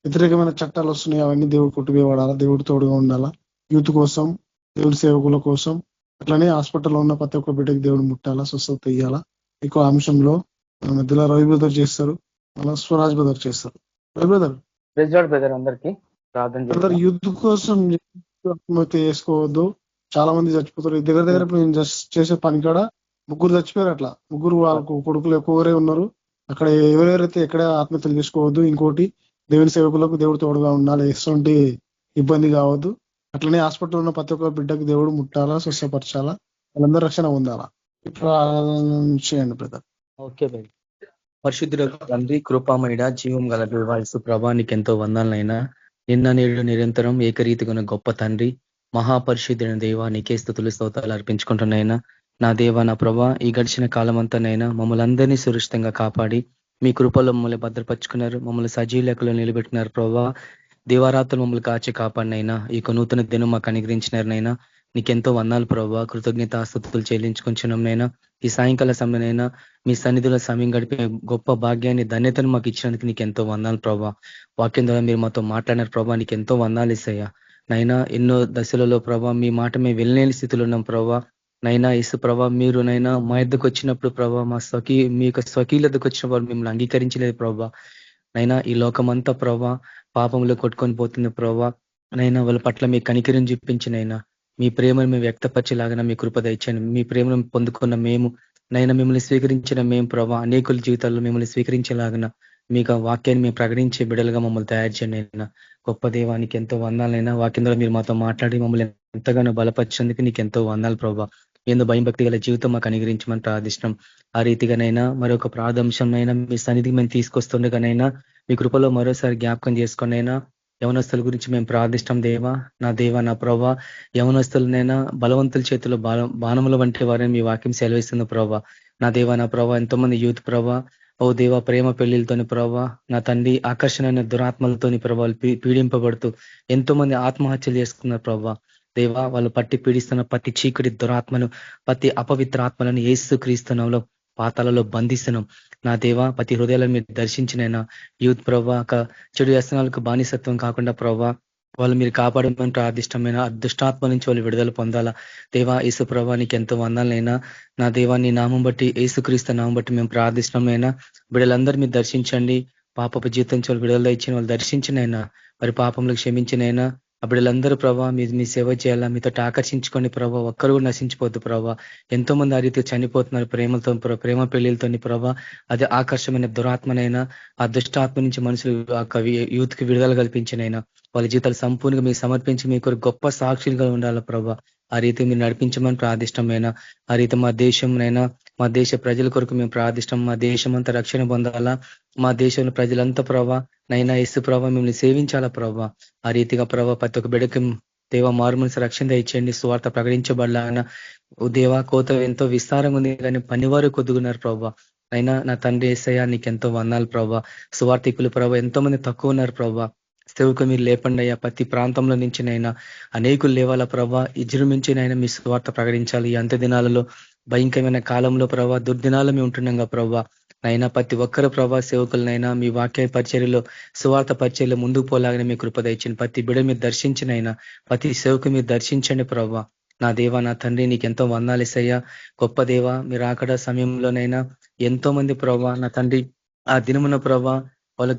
వ్యతిరేకమైన చట్టాలు వస్తున్నాయి అవన్నీ దేవుడు కొట్టువేవాడాలా, దేవుడు తోడుగా ఉండాలా. యూత్ కోసం, దేవుడి సేవకుల కోసం, అట్లనే హాస్పిటల్లో ఉన్న ప్రతి ఒక్క బిడ్డకి దేవుడు ముట్టాలా, స్వస్థత ఇయ్యాలా. ఎక్కువ అంశంలో మధ్యలో రవి బ్రదర్ చేస్తారు, మళ్ళీ స్వరాజ్ బ్రదర్ చేస్తారు. రవి బ్రదర్ అందరికి ప్రార్థన బ్రదర్, యూత్ కోసం ఆత్మహత్య చేసుకోవద్దు. చాలా మంది చచ్చిపోతారు. దగ్గర దగ్గర నేను జస్ట్ చేసే పని కాడ ముగ్గురు చచ్చిపోయారు. అట్లా ముగ్గురు వాళ్ళకు కొడుకులు ఎక్కువరే ఉన్నారు. అక్కడ ఎవరెవరైతే ఎక్కడ ఆత్మహత్యలు చేసుకోవద్దు. ఇంకోటి, దేవుని సేవకులకు దేవుడు తోడుగా ఉండాలి, ఎటువంటి ఇబ్బంది కావద్దు. అట్లనే హాస్పిటల్ ఉన్న ప్రతి ఒక్క బిడ్డకు దేవుడు ముట్టాలా, స్వస్థపరచాలా, వాళ్ళందరూ రక్షణ పొందాలా. చేయండి బ్రదర్. Okay by. పరిశుద్ధుల తండ్రి, కృపామయుడ, జీవం గల దేవాయసు ప్రభా, నీకు ఎంతో వందనాలైనా. నిన్న నేడు నిరంతరం ఏకరీతిగా ఉన్న గొప్ప తండ్రి, మహాపరిశుద్ధుల దేవ, నీకే స్తుతులు స్తోత్రాలు అర్పించుకుంటున్నాయినా. నా దేవ, నా ప్రభా, ఈ గడిచిన కాలం అంతానైనా మమ్మల్ని అందరినీ సురక్షితంగా కాపాడి మీ కృపలో మమ్మల్ని భద్రపరుచుకున్నారు, మమ్మల్ని సజీవ లెక్కలో నిలబెట్టినారు ప్రభా. దేవారాత్రులు మమ్మల్ని కాచి కాపాడినైనా, ఈ నూతన దినం మాకు అనుగ్రహించినారనైనా నీకెంతో వందాలు ప్రభావ. కృతజ్ఞతాస్తుతులు చెల్లించుకుంటున్నాంనైనా. ఈ సాయంకాల సమయంలో మీ సన్నిధిలో సమయం గడిపే గొప్ప భాగ్యాన్ని, ధన్యతను మాకు ఇచ్చినందుకు నీకు ఎంతో వందాలు ప్రభావ. వాక్యం ద్వారా మీరు మాతో మాట్లాడినారు ప్రభావ, నీకు ఎంతో వందాలు ఇస్తాయా నైనా. ఎన్నో దశలలో ప్రభావ మీ మాట మేము వెళ్ళలేని స్థితిలో ఉన్నాం ప్రభావ. నైనా ఇసు ప్రభా, మీరు నైనా మా ఎద్దకు వచ్చినప్పుడు ప్రభావ, మీ యొక్క స్వకీయులకు వచ్చిన వారు మిమ్మల్ని అంగీకరించలేదు ప్రభావ. నైనా ఈ లోకమంతా ప్రభావ పాపంలో కొట్టుకొని పోతుంది ప్రభావ. నైనా వాళ్ళ పట్ల మీ కనికరిని చూపించినైనా, మీ ప్రేమను మేము వ్యక్తపరిచేలాగా మీ కృప దయచేయండి. మీ ప్రేమను పొందుకున్న మేము నైనా, మిమ్మల్ని స్వీకరించిన మేము ప్రభావ, అనేకుల జీవితాల్లో మిమ్మల్ని స్వీకరించేలాగిన మీకు వాక్యాన్ని మేము ప్రకటించే బిడ్డలుగా మమ్మల్ని తయారు చేయండి అయినా. గొప్ప దేవానికి ఎంతో వందాలైనా. వాక్యం ద్వారా మీరు మాతో మాట్లాడి మమ్మల్ని ఎంతగానో బలపరిచేందుకు నీకు ఎంతో వందాలు ప్రభావ. ఏందో భయం భక్తి గల జీవితం మాకు అనుగ్రహించమని ప్రార్థిష్టం. ఆ రీతిగానైనా మరొక ప్రార్థంశంనైనా మీ సన్నిధికి మేము తీసుకొస్తుండగానైనా మీ కృపలో మరోసారి జ్ఞాపకం చేసుకునైనా యవనస్తుల గురించి మేము ప్రార్థిష్టం. దేవా, నా దేవా, నా ప్రభా, యవనస్తులనైనా బలవంతుల చేతిలో బాణముల వంటి వారిని మీ వాక్యం సెలవిస్తుంది ప్రభా. నా దేవా, నా ప్రభా, ఎంతో మంది యూత్ ప్రభా, ఓ దేవా, ప్రేమ పెళ్లిలతోని ప్రభా, నా తండ్రి ఆకర్షణమైన దురాత్మలతోని ప్రభావాలు పీడింపబడుతూ ఎంతో మంది ఆత్మహత్యలు చేసుకున్నారు ప్రభా. దేవా, వాళ్ళు పట్టి పీడిస్తున్న ప్రతి చీకటి దురాత్మను, ప్రతి అపవిత్ర ఆత్మలను యేసు క్రీస్తునంలో పాతాలలో బంధిస్తున్నాం. నా దేవా, ప్రతి హృదయాలను మీరు దర్శించినైనా యూత్ ప్రభా, చెడు వ్యసనాలకు బానిసత్వం కాకుండా ప్రభా వాళ్ళు మీరు కాపాడమని ప్రార్థిష్టమైన అదృష్టాత్మ నుంచి వాళ్ళు విడుదల పొందాలా. దేవా, యేసు ప్రభా, నీకు ఎంతో వందాలైనా. నా దేవా, నీ నామం బట్టి, యేసు క్రీస్తు నామం బట్టి మేము ప్రార్థిష్టమైనా బిడ్డలందరూ మీరు దర్శించండి. పాపపు జీవితం వాళ్ళు విడుదల ఇచ్చిన వాళ్ళు దర్శించినైనా, మరి పాపంలో క్షమించినైనా ఆ బిడ్డలందరూ ప్రభావ మీ సేవ చేయాలా, మీతో ఆకర్షించుకోండి ప్రభావ. ఒక్కరు కూడా నశించిపోద్దు ప్రభావ. ఎంతో మంది ఆ రీతిలో చనిపోతున్నారు ప్రేమతో, ప్రేమ పెళ్లిలతోని ప్రభావ. అదే ఆకర్షమైన దురాత్మనైనా, ఆ దుష్టాత్మ నుంచి మనుషులు యూత్ కి విడుదల కల్పించినైనా వాళ్ళ జీవితాలు సంపూర్ణంగా మీరు సమర్పించి మీకు గొప్ప సాక్షులుగా ఉండాలి ప్రభావ. ఆ రీతి మీరు నడిపించమని ప్రార్థిష్టమైనా. ఆ రీతి మా దేశంనైనా, మా దేశ ప్రజల కొరకు మేము ప్రార్థిష్టం. మా దేశం అంతా రక్షణ పొందాలా. మా దేశంలో ప్రజలంతా ప్రభావ నైనా యేసు ప్రభావ మిమ్మల్ని సేవించాలా ప్రభావ. ఆ రీతిగా ప్రభావ ప్రతి ఒక్క బిడ్డకి దేవ మారుమనసు రక్షణ దయచేయండి. సువార్త ప్రకటించబడాలన్న దేవా, కోత ఎంతో విస్తారంగా ఉంది కానీ పనివారు కొద్దుగున్నారు ప్రభావ. అయినా నా తండ్రి యేసయ్యా, నీకు ఎంతో వందాలు ప్రభావ. సువార్థికులు ప్రభావ ఎంతో మంది తక్కువ ఉన్నారు ప్రభావ. సేవకు మీరు లేపండి అయ్యా. ప్రతి ప్రాంతంలో నుంచినైనా అనేకులు లేవాల ప్రభావ. విజృంభించినైనా మీ సువార్త ప్రకటించాలి. ఈ అంత్య దినాలలో భయంకరమైన కాలంలో ప్రభావ, దుర్దినాలు మేము ఉంటున్నాం ప్రభావ. అయినా ప్రతి ఒక్కరు ప్రభా సేవకులనైనా మీ వాక్య పరిచర్యలో, సువార్త పరిచర్యలో ముందుకు పోలాగానే మీ కృపద ఇచ్చింది. ప్రతి బిడ మీరు దర్శించినైనా, ప్రతి సేవకు మీరు దర్శించండి ప్రభావ. నా దేవ నా తండ్రి నీకెంతో వందాలు ఇస్తయ్యా. గొప్ప దేవ మీరు అక్కడ సమయంలోనైనా ఎంతో మంది ప్రభా నా తండ్రి ఆ దినమున ప్రభా వాళ్ళు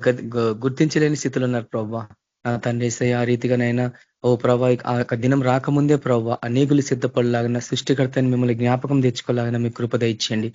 గుర్తించలేని స్థితిలో ఉన్నారు ప్రభా. నా తండ్రి ఇస్తయ్యా ఆ రీతిగానైనా ఓ ప్రభా ఆ యొక్క దినం రాకముందే ప్రభా అనేకులు సిద్ధపడలాగిన సృష్టికర్తని మిమ్మల్ని జ్ఞాపకం తెచ్చుకోలాగిన మీ కృప దయచేయండి.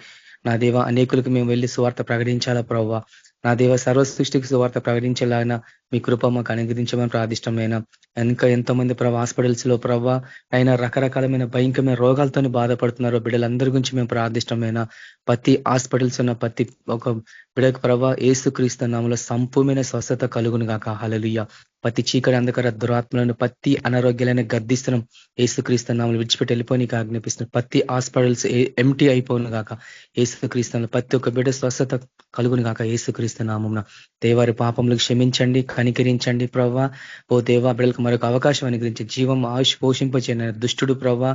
నా దేవ అనేకులకు మేము వెళ్ళి సువార్త ప్రకటించాలా ప్రభా. నా దేవ సర్వ సృష్టికి సువార్త ప్రకటించేలాగిన మీ కృప మాకు అనుగ్రహించమని ప్రార్థిష్టమైన ఇంకా ఎంతో మంది ప్రభా హాస్పిటల్స్ లో ప్రభా అయినా రకరకాలమైన భయంకరమైన రోగాలతో బాధపడుతున్నారు బిడ్డలందరి గురించి మేము ప్రార్థిష్టమైన ప్రతి హాస్పిటల్స్ ఉన్న ప్రతి ఒక బిడ్డకు ప్రభా యేసుక్రీస్తు నామములో సంపూర్ణమైన స్వస్థత కలుగును గాక. హల్లెలూయా. ప్రతి చీకటి అంధకార దురాత్మలను ప్రతి అనారోగ్యాలైన గద్దిస్తున్నాం యేసుక్రీస్తు నామములు విడిచిపెట్టి వెళ్ళిపోయి ఆజ్ఞాపిస్తున్నాం. ప్రతి హాస్పిటల్స్ ఎంటీ అయిపోను గాక యేసుక్రీస్తు. ప్రతి ఒక్క బిడ్డ స్వస్థత కలుగును గాక యేసుక్రీస్తు నామమున. దేవారి పాపములకు క్షమించండి, కనికరించండి ప్రభా. ఓ దేవా బిడ్డలకు మరొక అవకాశం అనుగ్రహించి జీవం ఆయుష్ పోషింపచేయన దుష్టుడు ప్రభా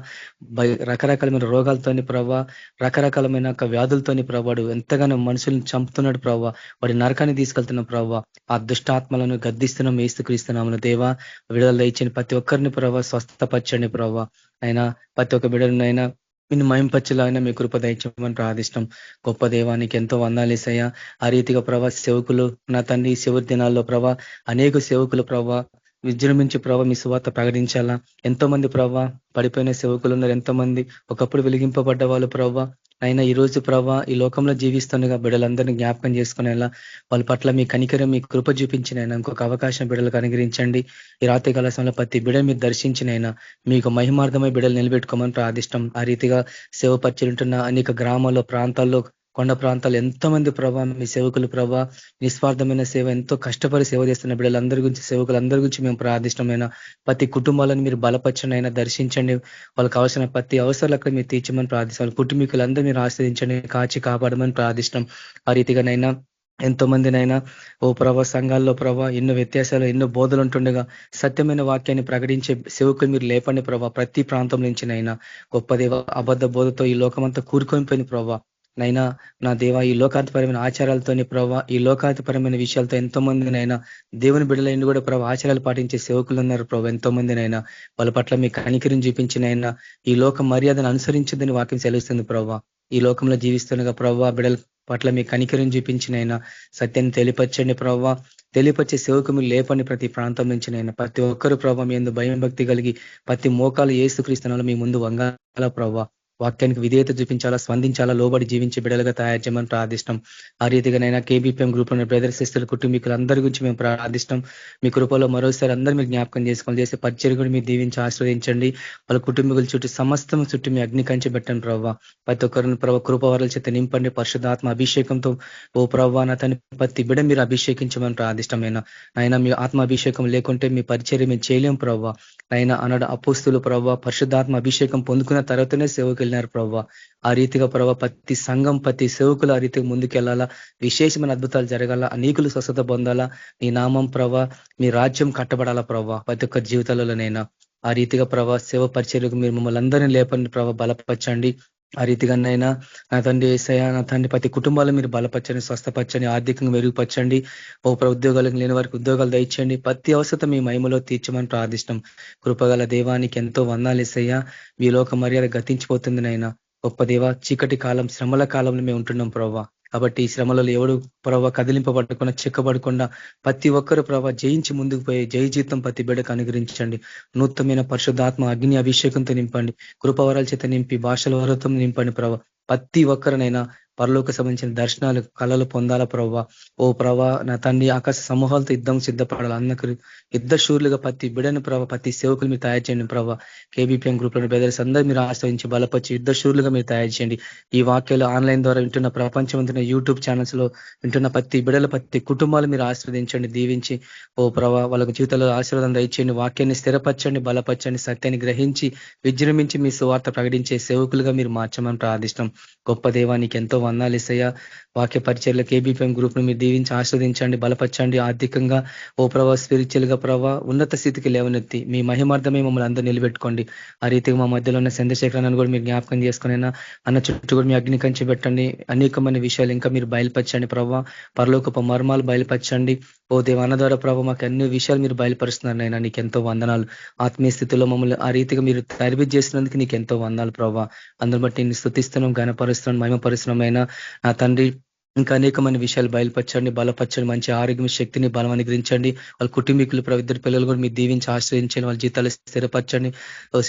రకరకాలమైన రోగాలతోని ప్రభా రకరకాలమైన వ్యాధులతోని ప్రభాడు ఎంతగానో మనుషులను చంపుతున్నాడు ప్రభా. వాడి నరకాన్ని తీసుకెళ్తున్న ప్రభా ఆ దుష్టాత్మలను గద్దిస్తున్నాం యేసుక్రీస్తునామమున. దేవా విడుదల ఇచ్చిన ప్రతి ఒక్కరిని ప్రభా స్వస్థపరచండి ప్రభా. అయినా ప్రతి ఒక్క బిడ్డలనైనా నిన్ను మయంపచ్చలాగిన మీ కృప దయచేయమని ప్రార్థిష్టం. గొప్ప దేవానికి ఎంతో వందాలేసయ్యా. ఆ రీతిగా ప్రభా సేవకులు నా తండ్రి శివుడి దినాల్లో ప్రభా అనేక సేవకులు ప్రభా విజృంభించి ప్రభా మీ సువార్త ప్రకటించాలా. ఎంతో మంది ప్రభా పడిపోయిన సేవకులు ఉన్నారు. ఎంతో మంది ఒకప్పుడు వెలిగింపబడ్డ వాళ్ళు ప్రభా అయినా ఈ రోజు ప్రభా ఈ లోకంలో జీవిస్తుండగా బిడ్డలందరినీ జ్ఞాపకం చేసుకునేలా వాళ్ళ పట్ల మీ కనికరం మీ కృప చూపించినైనా ఇంకొక అవకాశం బిడ్డలకు అనుగ్రహించండి. ఈ రాత్రి కాల సమయంలో ప్రతి బిడ్డ మీరు దర్శించినైనా మీకు మహిమార్థమై బిడ్డలు నిలబెట్టుకోమని ప్రార్థిష్టం. ఆ రీతిగా సేవ పరిచయంటున్న అనేక గ్రామాల్లో ప్రాంతాల్లో కొండ ప్రాంతాలు ఎంతో మంది ప్రభా మీ సేవకులు ప్రభా నిస్వార్థమైన సేవ ఎంతో కష్టపడి సేవ చేస్తున్న బిడ్డలందరి గురించి సేవకులందరి గురించి మేము ప్రార్థిష్టమైన ప్రతి కుటుంబాలను మీరు బలపరచనైనా దర్శించండి. వాళ్ళకి అవసరమైన ప్రతి అవసరాలకు మీరు తీర్చమని ప్రార్థిస్తాం. కుటుంబీకులందరూ మీరు ఆశ్రదించండి, కాచి కాపాడమని ప్రార్థిష్టం. ఆ రీతిగానైనా ఎంతో మందినైనా ఓ ప్రభా సంఘాల్లో ప్రభా ఎన్నో వ్యత్యాసాలు ఎన్నో బోధలు ఉంటుండగా సత్యమైన వాక్యాన్ని ప్రకటించే సేవకులు మీరు లేపండి ప్రభా. ప్రతి ప్రాంతం నుంచినైనా గొప్ప దేవ అబద్ధ బోధతో ఈ లోకమంతా కూరుకొనిపోయిన ప్రభా నైనా నా దేవ ఈ లోకాంతపరమైన ఆచారాలతోని ప్రభావ ఈ లోకాంతపరమైన విషయాలతో ఎంతో మందినైనా దేవుని బిడ్డలైన కూడా ప్రభావ ఆచారాలు పాటించే సేవకులు ఉన్నారు ప్రభావ. ఎంతో మందినైనా వాళ్ళ పట్ల మీ కనికరిని చూపించినైనా ఈ లోక మర్యాదను అనుసరించదని వాక్యం సెలవుస్తుంది ప్రభావ. ఈ లోకంలో జీవిస్తుండగా ప్రభావ బిడ్డల పట్ల మీ కనికరిని చూపించినైనా సత్యాన్ని తెలియపరచండి ప్రభావ. తెలియపరిచే సేవకు మీరు లేపండి ప్రతి ప్రాంతం నుంచినైనా. ప్రతి ఒక్కరు ప్రభావ మీ యందు భయం భక్తి కలిగి ప్రతి మోకాలు యేసుక్రీస్తునామములో మీ ముందు వంగాల ప్రభావ. వాక్యానికి విధేయత చూపించాలా, స్పందించాలా, లోబడి జీవించే బిడ్డలుగా తయారు చేయమని ప్రార్థిష్టం. ఆ రీతిగానైనా కేబీపీఎం గ్రూప్ లో బ్రదర్ సిస్టర్ కుటుంబీకులు అందరి గురించి మేము ప్రార్థిష్టం. మీ కృపలో మరోసారి అందరూ మీరు జ్ఞాపకం చేసుకోవాలి. చేసే పరిచయం కూడా మీరు దీవించి ఆశ్రవదించండి. వాళ్ళ కుటుంబీకుల చుట్టూ సమస్తం చుట్టూ మీ అగ్ని కంచి పెట్టండి ప్రభావ. ప్రతి ఒక్కరిని ప్రభావ కృపవరాల చేత నింపండి పరిశుద్ధాత్మ అభిషేకంతో. ఓ ప్రభావ నా తన ప్రతి బిడ్డ మీరు అభిషేకించమని ప్రార్థిష్టమైన అయినా మీ ఆత్మ అభిషేకం లేకుంటే మీ పరిచర్య మేము చేయలేం ప్రభావ. అయినా అన్నాడు అపోస్తులు ప్రభావ పరిశుద్ధాత్మ అభిషేకం పొందుకున్న తర్వాతనే సేవకు వెళ్ళినారు ప్రభావ. ఆ రీతిగా ప్రభావ ప్రతి సంఘం ప్రతి సేవకులు ఆ రీతిగా ముందుకెళ్లాలా, విశేషమైన అద్భుతాలు జరగాల, అనేకులు స్వస్థత పొందాలా, నీ నామం ప్రభావ మీ రాజ్యం కట్టబడాలా ప్రభావ. ప్రతి ఒక్క జీవితాలలోనైనా ఆ రీతిగా ప్రభావ సేవ పరిచర్యకు మీరు మమ్మల్ని అందరినీ లేపండి ప్రభావ, బలపరచండి. ఆ రీతిగానైనా నా తండ్రి ఏసయ్య నా తండ్రి ప్రతి కుటుంబాలు మీరు బలపరచండి, స్వస్థపరచండి, ఆర్థికంగా మెరుగుపరచండి. ఓ ఉద్యోగాలకు లేని వారికి ఉద్యోగాలు దయచేయండి. ప్రతి అవసరం మీ మహిమలో తీర్చమని ప్రార్థిష్టం. కృపగల దేవానికి ఎంతో వందాలు ఏసయ్య. మీ లోక మర్యాద గతించిపోతుంది నైనా. గొప్ప దేవ చీకటి కాలం శ్రమల కాలంలో మేము ఉంటున్నాం ప్రభావ. కాబట్టి ఈ శ్రమలలో ఎవడు ప్రభావ కదిలింపబడకుండా చిక్కబడకుండా ప్రతి ఒక్కరు ప్రభావ జయించి ముందుకు పోయి జయ జీతం ప్రతి బిడ్డకు అనుగ్రహించండి. నూతనమైన పరిశుద్ధాత్మ అగ్ని అభిషేకంతో నింపండి, కృపవరాల చేత నింపి భాషల వరతం నింపండి ప్రభావ. ప్రతి ఒక్కరినైనా పరలోక సంబంధించిన దర్శనాలు కళలు పొందాల ప్రభావ. ఓ ప్రభా నా తండ్రి ఆకాశ సమూహాలతో యుద్ధం సిద్ధపడాలి అన్నకు యుద్ధ శూరులుగా ప్రతి బిడని ప్రభావ ప్రతి సేవకులు మీరు తయారు చేయండి ప్రభావ. కేబీపీఎం గ్రూప్ లో బ్రదర్స్ అందరూ మీరు ఆశ్రయించి బలపరిచి యుద్ధ శూరులుగా మీరు తయారు చేయండి. ఈ వాక్యాలు ఆన్లైన్ ద్వారా వింటున్న ప్రపంచమంతున్న యూట్యూబ్ ఛానల్స్ లో వింటున్న ప్రతి బిడల ప్రతి కుటుంబాలు మీరు ఆశీర్వదించండి, దీవించి ఓ ప్రభావ వాళ్ళకు జీవితంలో ఆశీర్వాదం దయచేయండి. వాక్యాన్ని స్థిరపరచండి, బలపరచండి, సత్యాన్ని గ్రహించి విజృంభించి మీ సువార్త ప్రకటించే సేవకులుగా మీరు మార్చమని ప్రార్థిష్టం. గొప్ప దేవానికి ఎంతో వందాలు ఇసయ్యా. వాక్య పరిచర్ల KBPM గ్రూప్ ను మీరు దీవించి ఆస్వాదించండి, బలపరచండి. ఆర్థికంగా ఓ ప్రభావ, స్పిరిచువల్ గా ప్రభావ ఉన్నత స్థితికి లేవనెత్తి మీ మహిమార్థమే మమ్మల్ని అందరూ నిలబెట్టుకోండి. ఆ రీతిగా మా మధ్యలో ఉన్న చంద్రశేఖరన్ కూడా మీరు జ్ఞాపకం చేసుకునైనా అన్న చుట్టూ కూడా మీ అగ్ని కంచి పెట్టండి. అనేకమైన విషయాలు ఇంకా మీరు బయలుపరచండి ప్రభావ. పరలోకపు మర్మాలు బయలుపరచండి. ఓ దేవ అన్న ద్వారా ప్రభావ మాకు అన్ని విషయాలు మీరు బయలుపరుస్తున్నారు నైనా, నీకు ఎంతో వందనాలు. ఆత్మీయ స్థితిలో మమ్మల్ని ఆ రీతిగా మీరు తరబితి చేసినందుకు నీకు ఎంతో వందనాలు ప్రభావ. అందుని బట్టి నేను స్తుతిస్తున్నాం, ఘనపరుస్తున్నాం, మహిమపరుస్తున్నామైనా నా తండ్రి. ఇంకా అనేకమైన విషయాలు బయలుపరచండి, బలపరచండి, మంచి ఆరోగ్యం, శక్తిని, బలం అనుగ్రహించండి. వాళ్ళ కుటుంబీకులు ఇద్దరు పిల్లలు కూడా మీరు దీవించి ఆశ్రయించండి, వాళ్ళ జీతాలు స్థిరపరచండి,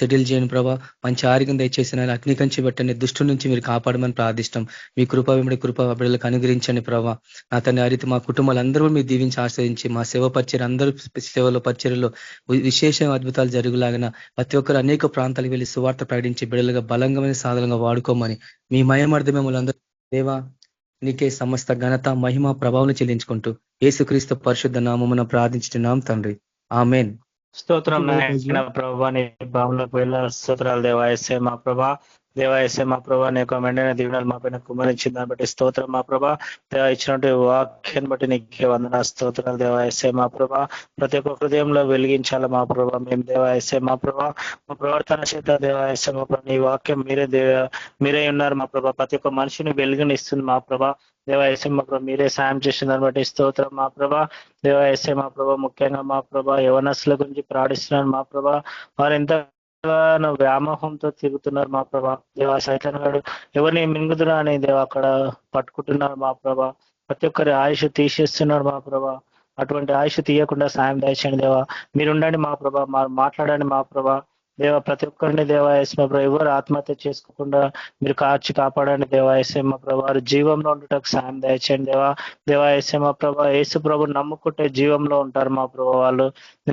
సెటిల్ చేయండి ప్రభావ. మంచి ఆరోగ్యం దయచేసిన అగ్ని కంచి పెట్టండి, దుష్టు నుంచి మీరు కాపాడమని ప్రార్థిష్టం. మీ కృప వెంబడి కృప బిడ్డలకు అనుగ్రహించండి ప్రభావ. నా తన ఆ రీతి మా కుటుంబాలందరూ మీరు దీవించి ఆశ్రయించి మా సేవ పరిచయం అందరూ సేవలో పరిచర్యలో విశేష అద్భుతాలు జరుగులాగిన ప్రతి ఒక్కరు అనేక ప్రాంతాలకు వెళ్ళి సువార్త ప్రకటించి బిడ్డలుగా బలంగమైన సాధనంగా వాడుకోమని మీ మయమార్థం మిమ్మల్ని అందరూ దేవా నీకే సమస్త ఘనత, మహిమ, ప్రభావం చెల్లించుకుంటూ యేసుక్రీస్తు పరిశుద్ధ నామమున ప్రార్థించుతున్నాం తండ్రి, ఆమేన్. స్తోత్రం నాయన ప్రభా, నీ భావనకు వెళ్ళ స్తోత్రాలు దేవాయసే మా ప్రభా. దేవాయసే మా ప్రభా, నీ యొక్క మెండైన దీవెనలు మా పైన కుమ్మరించిన దాన్ని బట్టి స్తోత్రం మా ప్రభా. దేవా ఇచ్చినటువంటి వాక్యాన్ని బట్టి నీకే వందన స్తోత్రాలు దేవాయసే మా ప్రభా. ప్రతి ఒక్క హృదయంలో వెలిగించాలి మా ప్రభా మేము దేవాయసే మా ప్రభా. మా ప్రవర్తన చేత దేవాయసే మా ప్రభా, నీ వాక్యం మీరే ఉన్నారు మా ప్రభా. ప్రతి ఒక్క మనిషిని వెలుగునిస్తుంది మా ప్రభా. దేవాయసే మా ప్రభా, మీరే సాయం చేసిన దాన్ని బట్టి స్తోత్రం మా ప్రభా. దేవాయసే మా ప్రభా, ముఖ్యంగా మా ప్రభా యవనస్తుల గురించి ప్రార్థిస్తున్నాను మా ప్రభా. వారు ఎంత వ్యామోహంతో తిరుగుతున్నారు మా ప్రభా. దేవా సైతాన్ గారు ఎవరిని మింగుదురా అని దేవా అక్కడ పట్టుకుంటున్నారు మా ప్రభా. ప్రతి ఒక్కరి ఆయుష్ తీసేస్తున్నాడు మా ప్రభా. అటువంటి ఆయుష్ తీయకుండా సాయం దయచేయండి దేవా. మీరు ఉండండి మా ప్రభా, మాట్లాడండి మా ప్రభా. దేవ ప్రతి ఒక్కరిని దేవాయస్మ ప్రభు ఎవరు ఆత్మహత్య చేసుకోకుండా మీరు కాపాడండి దేవాయస్మ ప్రభు. వారు జీవంలో ఉండటకు సాయం దయచేయండి దేవా. దేవాయస్మ ప్రభు, యేసు ప్రభు నమ్ముకుంటే జీవంలో ఉంటారు మా ప్రభు. వాళ్ళు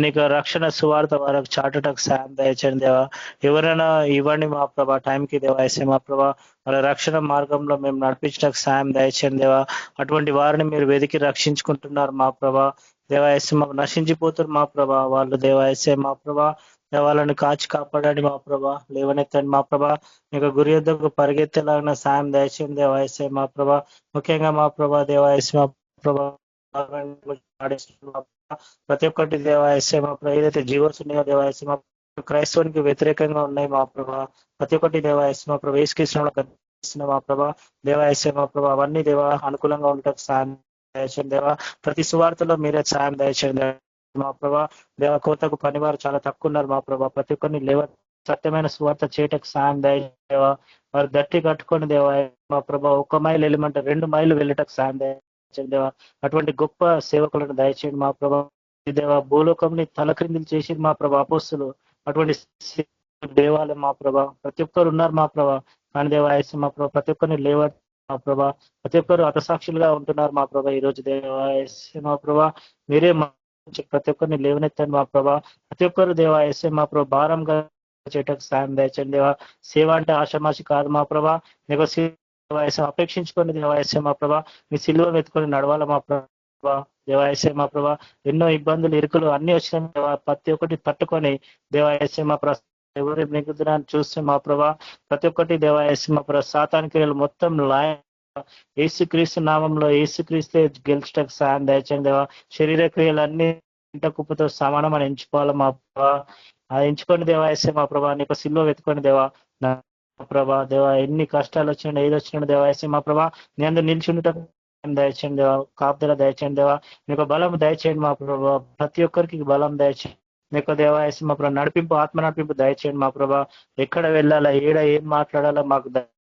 నీకు రక్షణ సువార్త వారికి చాటుటకు సాయం దయచేయండి దేవా. ఎవరైనా ఇవ్వండి మా ప్రభా టైంకి దేవాయస్మ ప్రభా. వాళ్ళ రక్షణ మార్గంలో మేము నడిపించడానికి సాయం దయచేయండి దేవా. అటువంటి వారిని మీరు వెతికి రక్షించుకుంటున్నారు మా ప్రభా. దేవాయస్మ నశించిపోతున్నారు మా ప్రభా. వాళ్ళు దేవాయస్మ మా ప్రభా వాళ్ళని కాపాడండి మా ప్రభా. లేవనెత్తండి మా ప్రభా. మీకు గురి యొద్దకు పరిగెత్తేలాగిన సాయం దయచేయండి దేవాయసే మా ప్రభా. ముఖ్యంగా మా ప్రభా దేవాయసే మా ప్రభా ప్రతి ఒక్కటి దేవాయసే మా ప్రభా. ఏదైతే జీవోస్ ఉన్నాయో దేవాయసే మా క్రైస్తవునికి వ్యతిరేకంగా ఉన్నాయి మా ప్రభా. ప్రతి ఒక్కటి దేవాయసే మా ప్రభా ఏసుక్రీస్తున్న మా ప్రభా. దేవాయసే మా ప్రభా అవన్నీ దేవా అనుకూలంగా ఉండటం సాయం దయచేయండి దేవా. ప్రతి సువార్తలో మీరే సాయం దయచేయండి మా ప్రభా. దేవ కోతకు పనివారు చాలా తక్కువ ఉన్నారు మా ప్రభా. ప్రతి ఒక్కరిని సత్యమైన సువార్త చేయటకు సాయం దయచేవా. వారు దట్టి కట్టుకొని దేవా మా ప్రభా. 1 మైలు వెళ్ళమంటే 2 మైలు వెళ్ళటకు సాయం దయచేయండి దేవా. అటువంటి గొప్ప సేవకులను దయచేయండి మా ప్రభా. దేవా భూలోకంని తలక్రిందులు చేసి మా ప్రభా అపోస్తులు అటువంటి దేవాలయం మా ప్రభా. ప్రతి ఒక్కరు ఉన్నారు మా ప్రభా. కానీ దేవాయసం మా ప్రభా ప్రతి ఒక్కరిని మా ప్రభా. ప్రతి ఒక్కరు హతసాక్షులుగా ఉంటున్నారు మా ప్రభా. ఈ రోజు దేవాయసం మా ప్రభా మీరే ప్రతి ఒక్కరిని లేవనెత్తండి మా ప్రభా. ప్రతి ఒక్కరు దేవా ఎస్ఏ మా ప్రభా భారంగా చేయటకు సాయం దయచండి దేవా. సేవ అంటే ఆషామాషి కాదు మా ప్రభా. మీకు దేవాయసం అపేక్షించుకొని దేవాయసం మా ప్రభా మీ సిలువ వెతుకొని నడవాల మా ప్రభా. దేవాయసం మా ప్రభా ఎన్నో ఇబ్బందులు ఇరుకులు అన్ని వచ్చిన ప్రతి ఒక్కటి తట్టుకొని దేవాయసం మా ప్రభా ఎవరి మిగుదరాన్ని చూస్తే మా ప్రభా ప్రతి ఒక్కటి దేవాయసం మా ప్రభా సాతానికి మొత్తం యేసుక్రీస్తు నామంలో యేసుక్రీస్తే గెలిచటకు సాయం దయచండి దేవా. శరీర క్రియలన్నీ ఇంట కుప్పతో సమానం అని ఎంచుకోవాలి మా ప్రభా. ఎంచుకోండి దేవాయసే మా ప్రభా. నీకు సిల్వ వెతుకోండి దేవా నా ప్రభా. దేవా ఎన్ని కష్టాలు వచ్చినా ఏది వచ్చినా దేవాయసే మా ప్రభా నీ అందరూ నిలిచిండటం దయచేయండి దేవా. కాపుదల దయచేయండి దేవా. నీకు బలం దయచేయండి మా ప్రభా. ప్రతి ఒక్కరికి బలం దయచేయండి. నీకు దేవాయసే మా ప్రభా నడిపింపు ఆత్మ నడిపింపు దయచేయండి మా ప్రభా. ఎక్కడ వెళ్ళాలా ఏం మాట్లాడాలా మాకు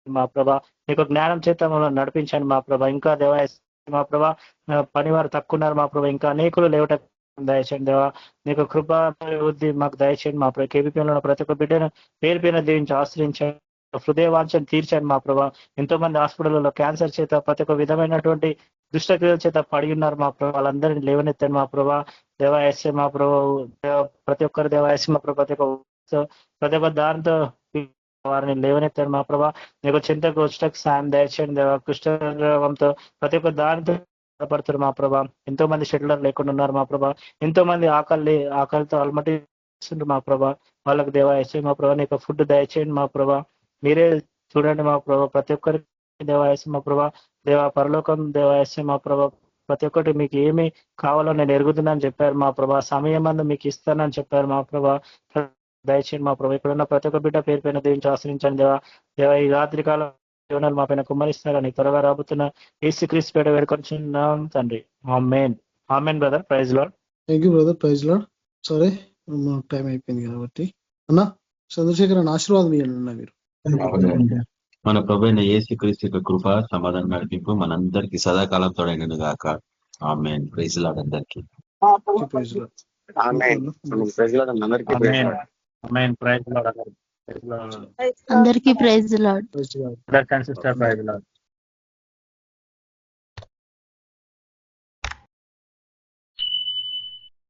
మా ప్రభా. నీకు జ్ఞానం చేత నడిపించండి మా ప్రభా. ఇంకా దేవాయసే మా ప్రభా పనివారు తక్కువ ఉన్నారు మా ప్రభా. ఇంకా అనేకులు లేవట దయచేయండి దేవా. నీకు కృప వృద్ధి మాకు దయచేయండి మా ప్రభా. కేబీపీలో ప్రతి ఒక్క బిడ్డను పేరు పైన దీవించి ఆశ్రయించండి. హృదయ వాంఛను తీర్చండి మా ప్రభా. ఎంతో మంది హాస్పిటల్లో క్యాన్సర్ చేత ప్రతి ఒక్క విధమైనటువంటి దుష్టక్రియల చేత పడి ఉన్నారు మా ప్రభా. వాళ్ళందరినీ లేవనెత్తండి మా ప్రభా. దేవాయస్య మా ప్రభా ప్రతి ఒక్కరు దేవాయస్య మా ప్రభా ప్రతి ఒక్క దానితో వారిని లేవనెత్తాడు మా ప్రభా. నీకు చింతకు వచ్చటకు సాయం దయచేయండి దేవా. కుష్ఠరోగంతో ప్రతి ఒక్క దానితో బాధపడుతున్నారు మా ప్రభా. ఎంతో మంది షెడ్లర్ లేకుండా ఉన్నారు మా ప్రభా. ఎంతో మంది ఆకలితో అలమటిస్తుండ్రు మా ప్రభా. వాళ్ళకు దేవా ఎస్ఐ మా ప్రభా నీకు ఫుడ్ దయచేయండి మా ప్రభా. మీరే చూడండి మా ప్రభా. ప్రతి ఒక్కరికి దేవాయస్మ ప్రభా దేవా పరలోకం దేవాయస్మ ప్రభా ప్రతి ఒక్కటి మీకు ఏమి కావాలో నేను ఎరుగుతున్నాను చెప్పారు మా ప్రభా సమయం అందు మీకు ఇస్తానని చెప్పారు మా ప్రభా దయచేయండి మా ప్రభా ఇక్కడున్న ప్రతి ఒక్క బిడ్డ పేరు పైన దీవించి ఆశ్రయించండి దేవా దేవా ఈ రాత్రి కాలం జీవనాలు మా పైన కుమ్మరిస్తున్నారని త్వరగా రాబోతున్న యేసుక్రీస్తు పేట వేడుకొచ్చున్నాం తండ్రి ఆమేన్ ఆమేన్ brother praise Lord. Thank you brother, praise Lord. సరే టైం అయిపోయింది కాబట్టి అన్న చంద్రశేఖర్ అన్న ఆశీర్వాదం ఇవ్వండి అన్న మీరు. మన ప్రభువైన యేసుక్రీస్తు యొక్క కృప సమాధానం నడిపింపు మనందరికీ సదాకాలం తోడైనను గాక. ఆమేన్. ప్రైజ్ లార్డ్ అందరికీ. Praise Lord. ఆమేన్. ప్రైజ్ లార్డ్ అన్న. అందరికీ ప్రైజ్ ఆమేన్ లార్డ్. ఆమేన్ ప్రైజ్ లార్డ్. అందరికీ praise Lord. Praise Lord. Brothers and sister praise lord.